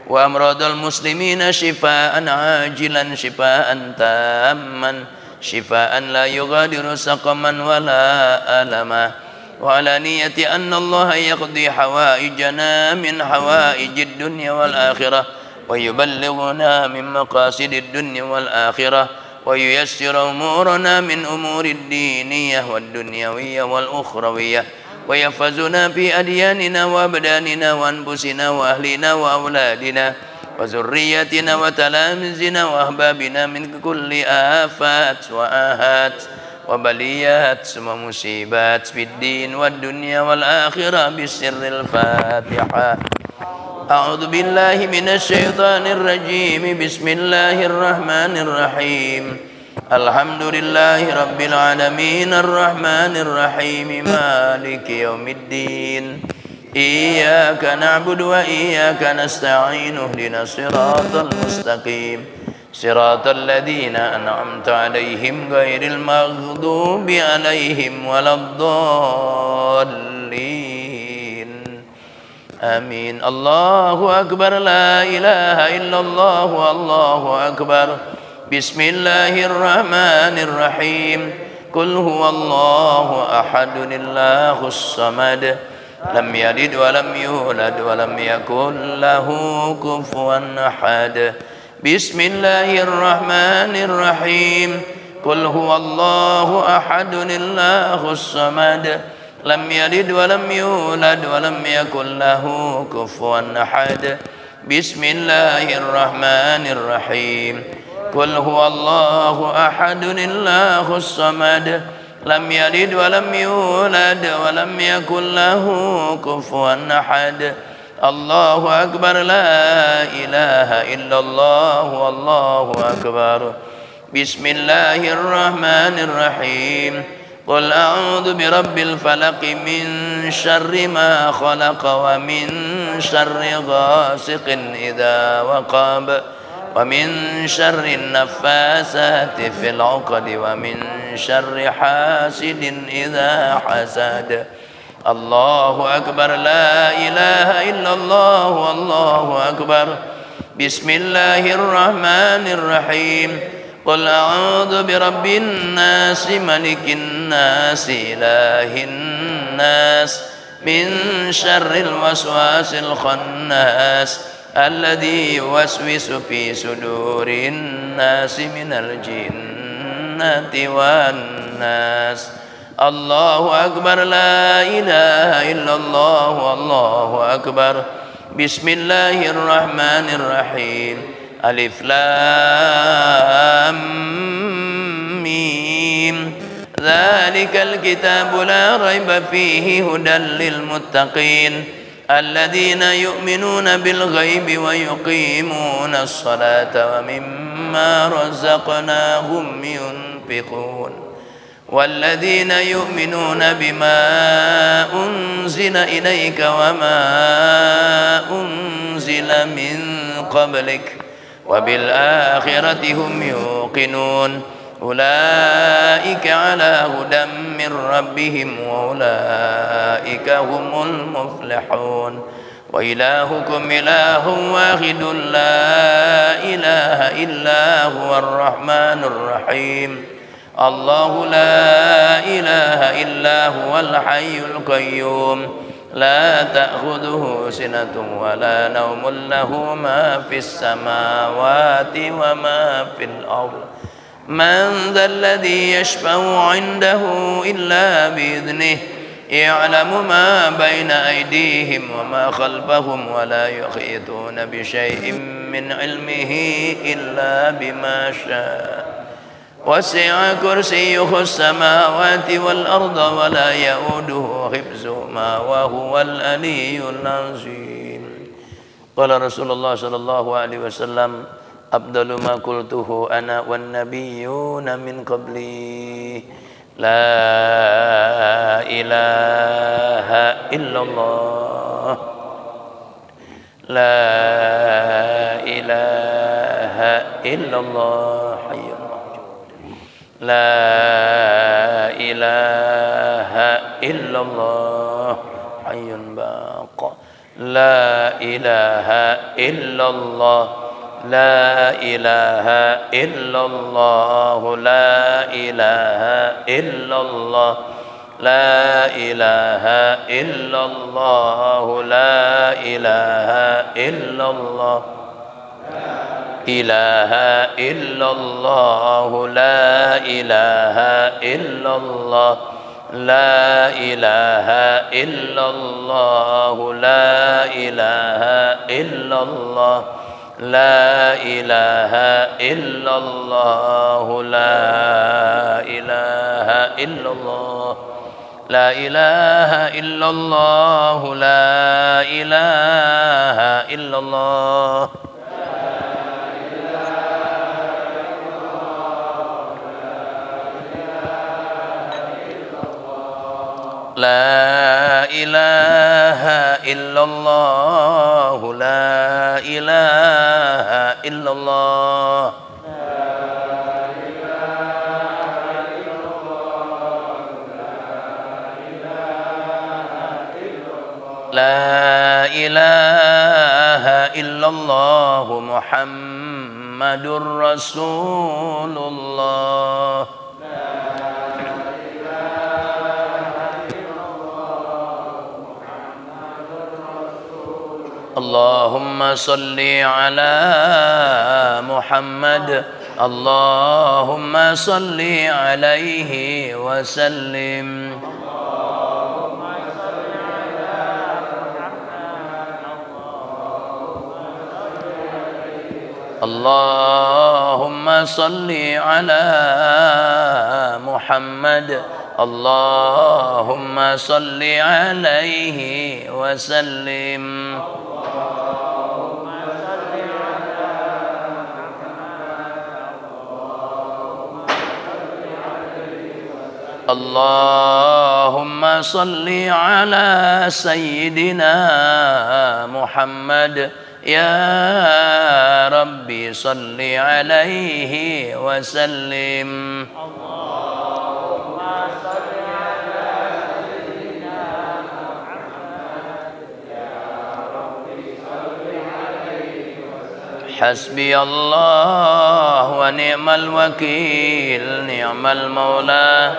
wa amradal muslimina shifaan ajilan shifaan tamman shifaan la yughadiru saqaman wala alama. وعلى نية أن الله يقضي حوائجنا من حوائج الدنيا والآخرة ويبلغنا من مقاصد الدنيا والآخرة وييسر أمورنا من أمور الدينية والدنيوية والأخروية ويحفظنا في أدياننا وأبداننا وأنفسنا وأهلنا وأولادنا وذريتنا وتلامذنا وأحبابنا من كل آفات وآهات وبليات ومصيبات في الدين والدنيا والآخرة بسر الفاتحة. أعوذ بالله من الشيطان الرجيم. بسم الله الرحمن الرحيم. الحمد لله رب العالمين الرحمن الرحيم مالك يوم الدين. إياك نعبد وإياك نستعين. اهدنا الصراط المستقيم صراط الذين أنعمت عليهم غير المغضوب عليهم ولا الضالين. آمين. الله أكبر. لا إله إلا الله. الله أكبر. بسم الله الرحمن الرحيم. قل هو الله أحد الله الصمد لم يلد ولم يولد ولم يكن له كفوا أحد. بسم الله الرحمن الرحيم. قل هو الله أحد الله الصمد لم يلد ولم يولد ولم يكن له كفوا أحد. بسم الله الرحمن الرحيم. قل هو الله أحد الله الصمد لم يلد ولم يولد ولم يكن له كفوا أحد. الله أكبر. لا إله إلا الله. والله أكبر. بسم الله الرحمن الرحيم. قل أعوذ برب الفلق من شر ما خلق ومن شر غاسق إذا وقب ومن شر النفاثات في العقد ومن شر حاسد إذا حسد. الله أكبر. لا إله إلا الله. والله أكبر. بسم الله الرحمن الرحيم. قل أعوذ برب الناس ملك الناس إله الناس من شر الوسواس الخناس الذي يوسوس في صدور الناس من الجنة والناس. الله أكبر. لا إله إلا الله. والله أكبر. بسم الله الرحمن الرحيم. ألف لام ميم. ذلك الكتاب لا ريب فيه هدى للمتقين الذين يؤمنون بالغيب ويقيمون الصلاة ومما رزقناهم ينفقون والذين يؤمنون بما أنزل إليك وما أنزل من قبلك وبالآخرة هم يوقنون. أولئك على هدى من ربهم وأولئك هم المفلحون. وإلهكم إله واحد لا إله إلا هو الرحمن الرحيم. الله لا إله إلا هو الحي القيوم لا تأخذه سنة ولا نوم له ما في السماوات وما في الأرض. من ذا الذي يشفع عنده إلا بإذنه يعلم ما بين أيديهم وما خلفهم ولا يحيطون بشيء من علمه إلا بما شاء. وسع كرسيه السماوات والأرض ولا يؤوده حفظهما وهو العلي العظيم. قال رسول الله صلى الله عليه وسلم أفضل ما قلته أنا والنبيون من قبلي لا إله إلا الله. لا إله إلا الله حي لا إله إلا الله حي باق. لا إله إلا الله. لا إله إلا الله. لا إله إلا الله. لا إله إلا الله. لا إله إلا الله. إله إلا الله. لا إله إلا الله. لا إله إلا الله لا إله إلا الله لا إله إلا الله لا إله إلا الله لا إله إلا الله لا إله إلا الله لا إله إلا الله لا إله إلا الله لا إله إلا الله محمد رسول الله اللهم صل على محمد اللهم صل عليه وسلم اللهم صل على محمد اللهم صل عليه وسلم اللهم صل على سيدنا محمد يا ربي صل عليه وسلم اللهم صل على سيدنا محمد يا ربي صل عليه وسلم حسبي الله ونعم الوكيل نعم المولى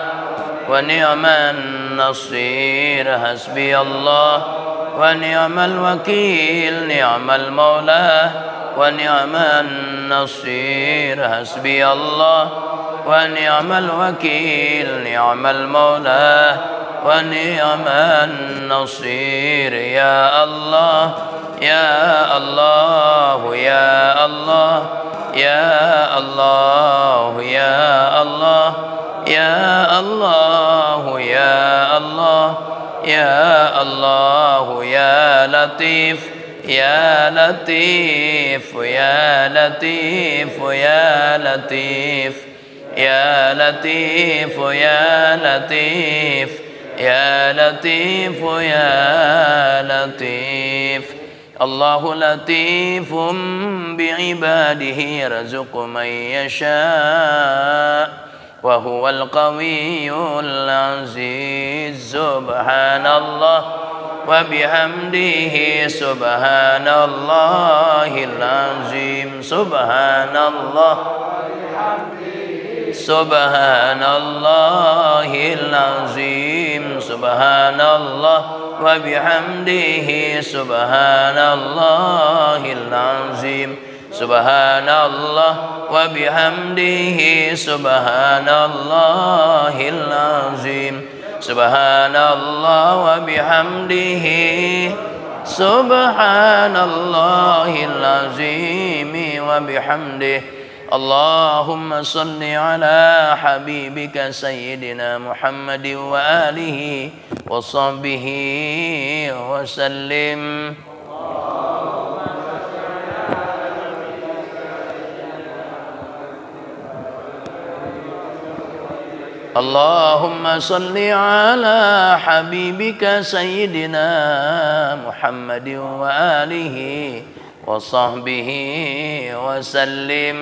ونعم النصير حسبي الله ونعم الوكيل نعم المولى ونعم النصير حسبي الله ونعم الوكيل نعم المولى ونعم النصير يا الله يا الله يا الله يا الله يا الله يا الله يا الله يا الله يا لطيف يا لطيف يا لطيف يا لطيف يا لطيف يا لطيف يا لطيف يا لطيف الله لطيف بعباده يرزق من يشاء وهو القوي العزيز سبحان الله وبحمده سبحان الله العظيم سبحان الله سبحان الله العظيم سبحان الله وبحمده سبحان الله العظيم سبحان الله وبحمده سبحان الله العظيم سبحان الله وبحمده سبحان الله العظيم وبحمده اللهم صل على حبيبك سيدنا محمد وآله وصحبه وسلم اللهم صل على حبيبك سيدنا محمد وآله وصحبه وسلم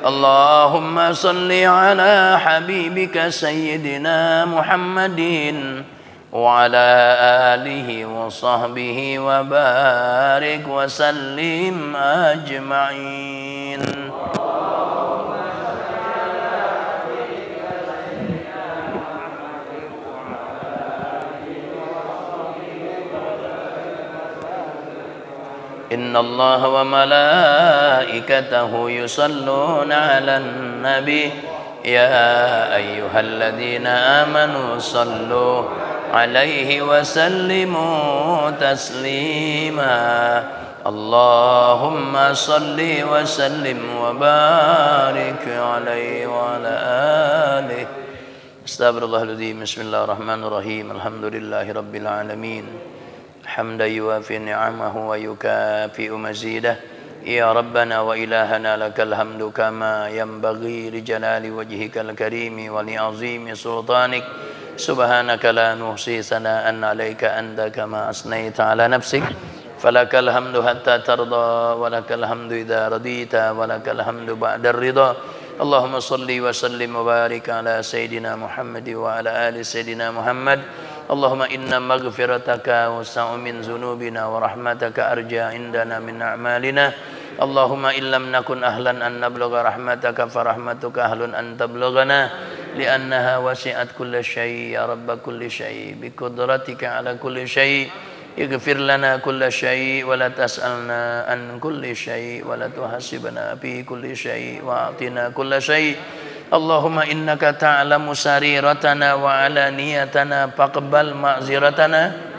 اللهم صل على حبيبك سيدنا محمد وعلى آله وصحبه وبارك وسلم أجمعين إن الله وملائكته يصلون على النبي يا أيها الذين آمنوا صلوا عليه وسلموا تسليما اللهم صل وسلم وبارك عليه وعلى آله. Astagfirullahaladzim. Bismillahirrahmanirrahim. Alhamdulillahi rabbil alamin. Hamdan yuwafi ni'amahu wa yukafi'u mazidah. Ya Rabbana wa ilahana lakal hamdu kama yanbaghi li jalali wajhikal karimi wa li azimi sultanik. Subhanaka la nuhsi sana'an 'alaika anta kama asnaita 'ala nafsik. Falakal hamdu hatta tarda wa lakal hamdu idza radita wa lakal hamdu ba'da ridha. Allahumma salli wa sallim wa barik ala sayyidina Muhammad wa ala ali sayyidina Muhammad. Allahumma inna maghfirataka wasa'u min zunubina wa rahmataka arja indana min a'malina. Allahumma illam nakun ahlan an nablugha rahmataka farahmatuka ahlun an tablughana li'annaha wasi'at kulla syai' ya rabba kulli syai' bi qudratika ala kulli syai'. Ighfir lana kulla syai' wa la tas'alna an kulli syai' wa la tuhasibna fi kulli syai' wa atina kulla syai'. Allahumma innaka ta'lamu sariratana wa alaniyatana faqbal ma'ziratana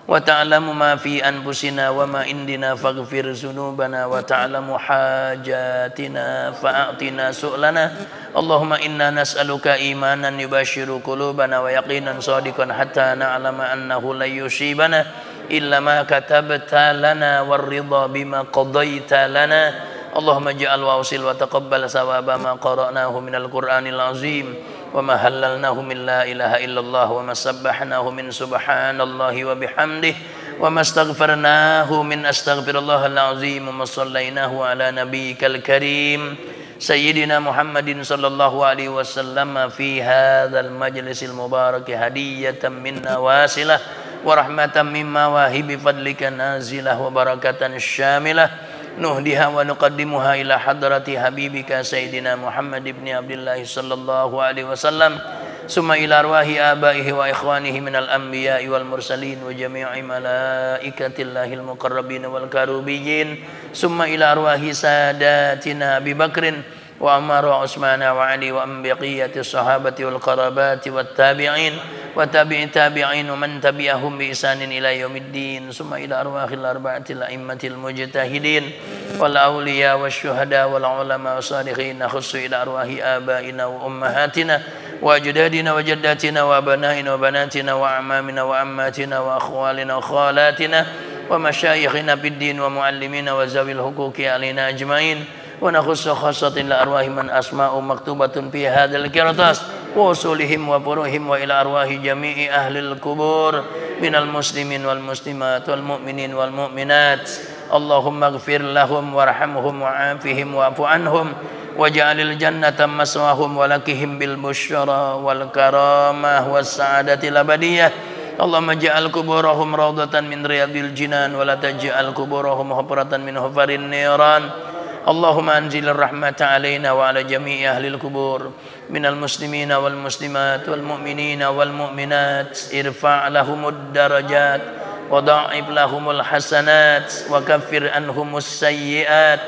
wa ta'lamu ma fi anfusina wa ma indina faghfir dzunubana wa ta'lamu hajatina fa'atina su'lana. Allahumma inna nas'aluka imanan yubashiru qulubana wa yaqinan shadiqan hatta na'lama annahu la yusibana illa ma katabta lana war ridha bima qadaita lana. Allahumma ja'al wa usil wa taqabbal sawaba ma qara'nahu minal Qur'anil azim wa ma halalnahu min la ilaha illallah wa ma sabbahnahu min subhanallahi wa bihamdihi wa ma astaghfarnahu min astaghfirallahal azim wa ma sallainahu ala nabiyyikal karim sayyidina Muhammadin sallallahu alaihi wasallam fi hadzal majlisil mubarak hadiyatan minna wasilah wa rahmatan mimma wahibi fadlika nazilah wa barakatan syamilah nuhdiha wa nuqaddimuha ila hadrati habibika sayyidina Muhammad ibn Abdullah sallallahu alaihi wasallam summa ila arwahi abaihi wa ikhwanihi minal anbiya'i wal mursalin wa jami'i malaikatillahil muqarrabin wal karubiyyin summa ila arwahi sadatina Abi Bakrin wa Umar wa Utsman wa Ali wa baqiyati sahabati wal qarabati wat tabi'in wa tabi'in tabi'in wa man tabi'ahum bi ihsanin ila yaumiddin summa ila arwahil arba'atil a'immatil mujtahidin wal awliya wasyuhada wal ulama wassalihin khussu ila arwahi abaina wa ummahatina wa ajdadina wa jaddatina wa abnaina wa banatina wa amamina wa ammatina wa akhwalina wa khalatina wa masyayikhina fid din wa muallimina wa zawil huquqi alaina ajmain wa nakhussu khassatan ila arwahi man asma'u maktubatun fi hadzal qirtas wa usulihim wa furuhim wa ila arwahi jami'i ahlil kubur minal muslimin wal muslimat wal mu'minin wal mu'minat. Allahumma ighfir lahum warhamhum wa'afihim wa'fu anhum waj'alil jannata maswahum wa lakihim bil busyra wal karamah was sa'adatil abadiyah. Allahumma ja'al kuburahum rawdatan min riyadil jinan wa la taj'al kuburahum hufratan min hufarin niran. Allahumma anzil rahmata alaina wa ala jami'i ahlil kubur minal muslimina wal muslimat wal mu'minina wal mu'minat irfa' lahumud darajat wa da'if lahumul hasanat wa kaffir anhumus sayyiat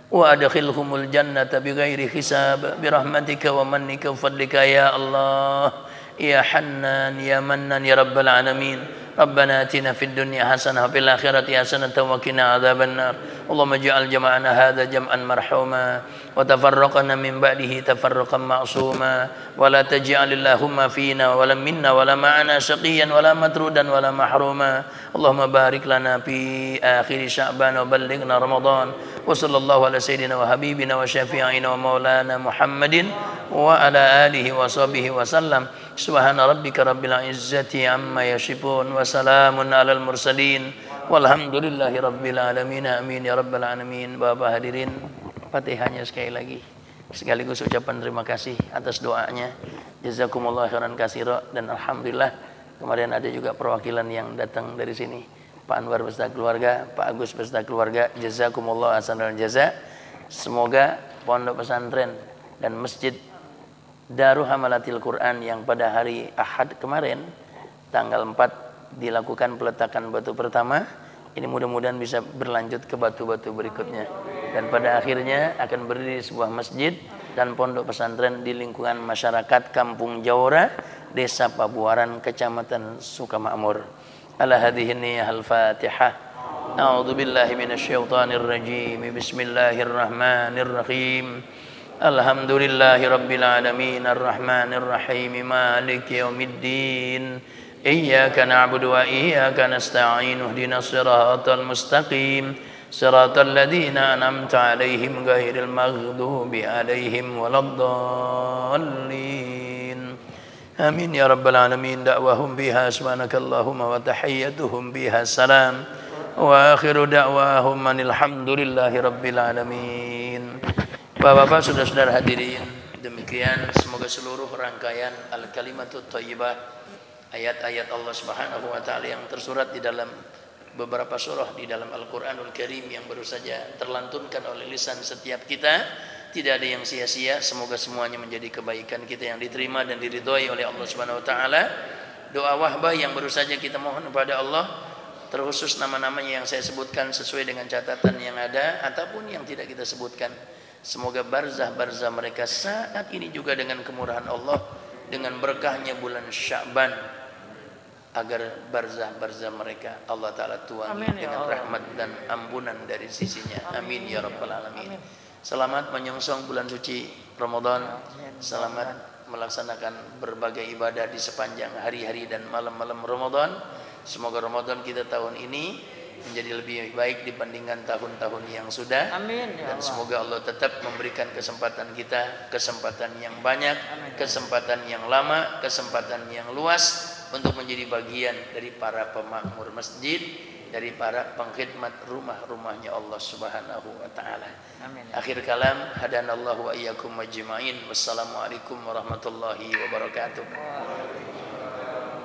wa adkhilhumul jannata bighairi hisab birahmatika wa mannika wa fadlika ya Allah ya Hannan ya Mannan ya Rabbal alamin. Rabbana atina fid dunya hasanah wa fil akhirati hasanah wa qina adzaban nar. Allahumma ij'al jama'ana hadza jam'an marhuma wa tafarraqana min ba'dihi tafarraqan ma'suma wa la taj'al Allahumma fina wa la minna wa la ma'ana shaqiyan wa la matrudan wa la mahruma. Allahumma barik lana fi akhir Sya'ban wa ballighna Ramadan wa sallallahu ala sayyidina wa habibina wa syafi'ina wa maulana Muhammadin wa ala alihi wa sahbihi wa sallam. Subhana rabbika rabbil izzati amma yasifun wa salamun alal mursalin walhamdulillahi rabbil alamin. Amin ya rabbal alamin. Bapak hadirin, Fatihahnya sekali lagi sekaligus ucapan terima kasih atas doanya. Jazakumullah khairan katsira. Dan alhamdulillah kemarin ada juga perwakilan yang datang dari sini, Pak Anwar beserta keluarga, Pak Agus beserta keluarga. Jazakumullah ahsanal jaza. Semoga pondok pesantren dan masjid Darul Hamalatil Quran yang pada hari Ahad kemarin tanggal 4 dilakukan peletakan batu pertama, Ini mudah-mudahan bisa berlanjut ke batu-batu berikutnya. Dan pada akhirnya akan berdiri sebuah masjid dan pondok pesantren di lingkungan masyarakat Kampung Jawara, Desa Pabuaran, Kecamatan Sukamakmur. Ala hadhihi niyyah al-Fatihah. A'udzu billahi minasyaitonir rajim. Bismillahirrahmanirrahim. Alhamdulillahi rabbil alamin arrahmanir rahim maliki yaumiddin. Iyyaka na'budu wa iyyaka nasta'in ihdinas siratal mustaqim siratal ladzina an'amta 'alaihim ghairil maghdubi 'alaihim waladdallin. Amin ya rabbal alamin. Da'wahum biha subhanakallahumma wa tahiyyatuhum biha salam wa akhiru da'wahum alhamdulillahi rabbil alamin. Bapak-bapak, saudara-saudara hadirin, demikian semoga seluruh rangkaian al-kalimatut thayyibah, ayat-ayat Allah Subhanahu wa taala yang tersurat di dalam beberapa surah di dalam Al-Qur'anul Karim yang baru saja terlantunkan oleh lisan setiap kita, tidak ada yang sia-sia. Semoga semuanya menjadi kebaikan kita yang diterima dan diridhoi oleh Allah Subhanahu wa taala. Doa wahbah yang baru saja kita mohon kepada Allah, terkhusus nama-namanya yang saya sebutkan sesuai dengan catatan yang ada ataupun yang tidak kita sebutkan. Semoga barzah-barzah mereka saat ini juga dengan kemurahan Allah, dengan berkahnya bulan Sya'ban, agar barzah-barzah mereka Allah Ta'ala tuangi dengan rahmat dan ampunan dari sisinya. Amin ya rabbal alamin. Selamat menyongsong bulan suci Ramadan. Selamat melaksanakan berbagai ibadah di sepanjang hari-hari dan malam-malam Ramadan. Semoga Ramadan kita tahun ini menjadi lebih baik dibandingkan tahun-tahun yang sudah. Amin ya dan Allah. semoga Allah tetap memberikan kesempatan kita, kesempatan yang banyak, kesempatan yang lama, kesempatan yang luas untuk menjadi bagian dari para pemakmur masjid, dari para pengkhidmat rumah-rumahnya Allah Subhanahu wa taala. Amin. Akhir kalam, hadanallahu wa iyyakum majma'in. Wassalamualaikum warahmatullahi wabarakatuh.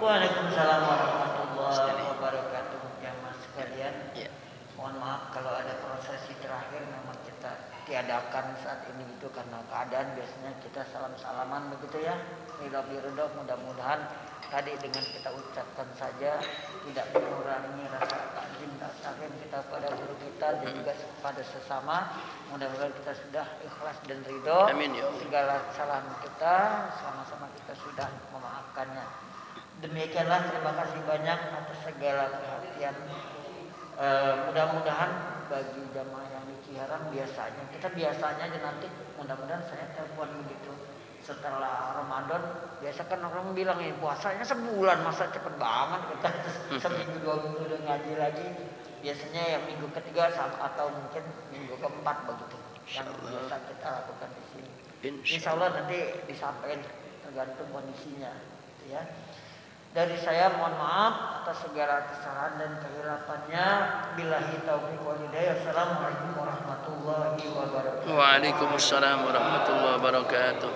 Waalaikumsalam warahmatullahi wabarakatuh. Jamaah sekalian, Ya. mohon maaf kalau ada prosesi terakhir memang kita tiadakan saat ini itu karena keadaan. Biasanya kita salam-salaman begitu ya. Ridho, mudah-mudahan tadi dengan kita ucapkan saja tidak mengurangi rasa takzim dan takrim kita pada guru kita dan juga pada sesama. Mudah-mudahan kita sudah ikhlas dan ridho. Amin ya Allah. Segala kesalahan kita sama-sama kita sudah memaafkannya. Demikianlah, terima kasih banyak atas segala perhatian. Mudah-mudahan bagi jamaah yang di Ciherang kita biasanya aja nanti mudah-mudahan saya telepon begitu setelah Ramadan. Biasa kan orang bilang ini puasanya sebulan, masa cepet banget kita seminggu 2 minggu udah ngaji lagi. Biasanya yang minggu ketiga atau mungkin minggu keempat begitu yang biasa kita lakukan di sini. Insya Allah nanti disampaikan tergantung kondisinya gitu ya. Dari saya mohon maaf atas segala kesalahan dan kehilafannya. Billahi taufiq wal hidayah. Assalamualaikum warahmatullahi wabarakatuh. Waalaikumsalam warahmatullahi wabarakatuh.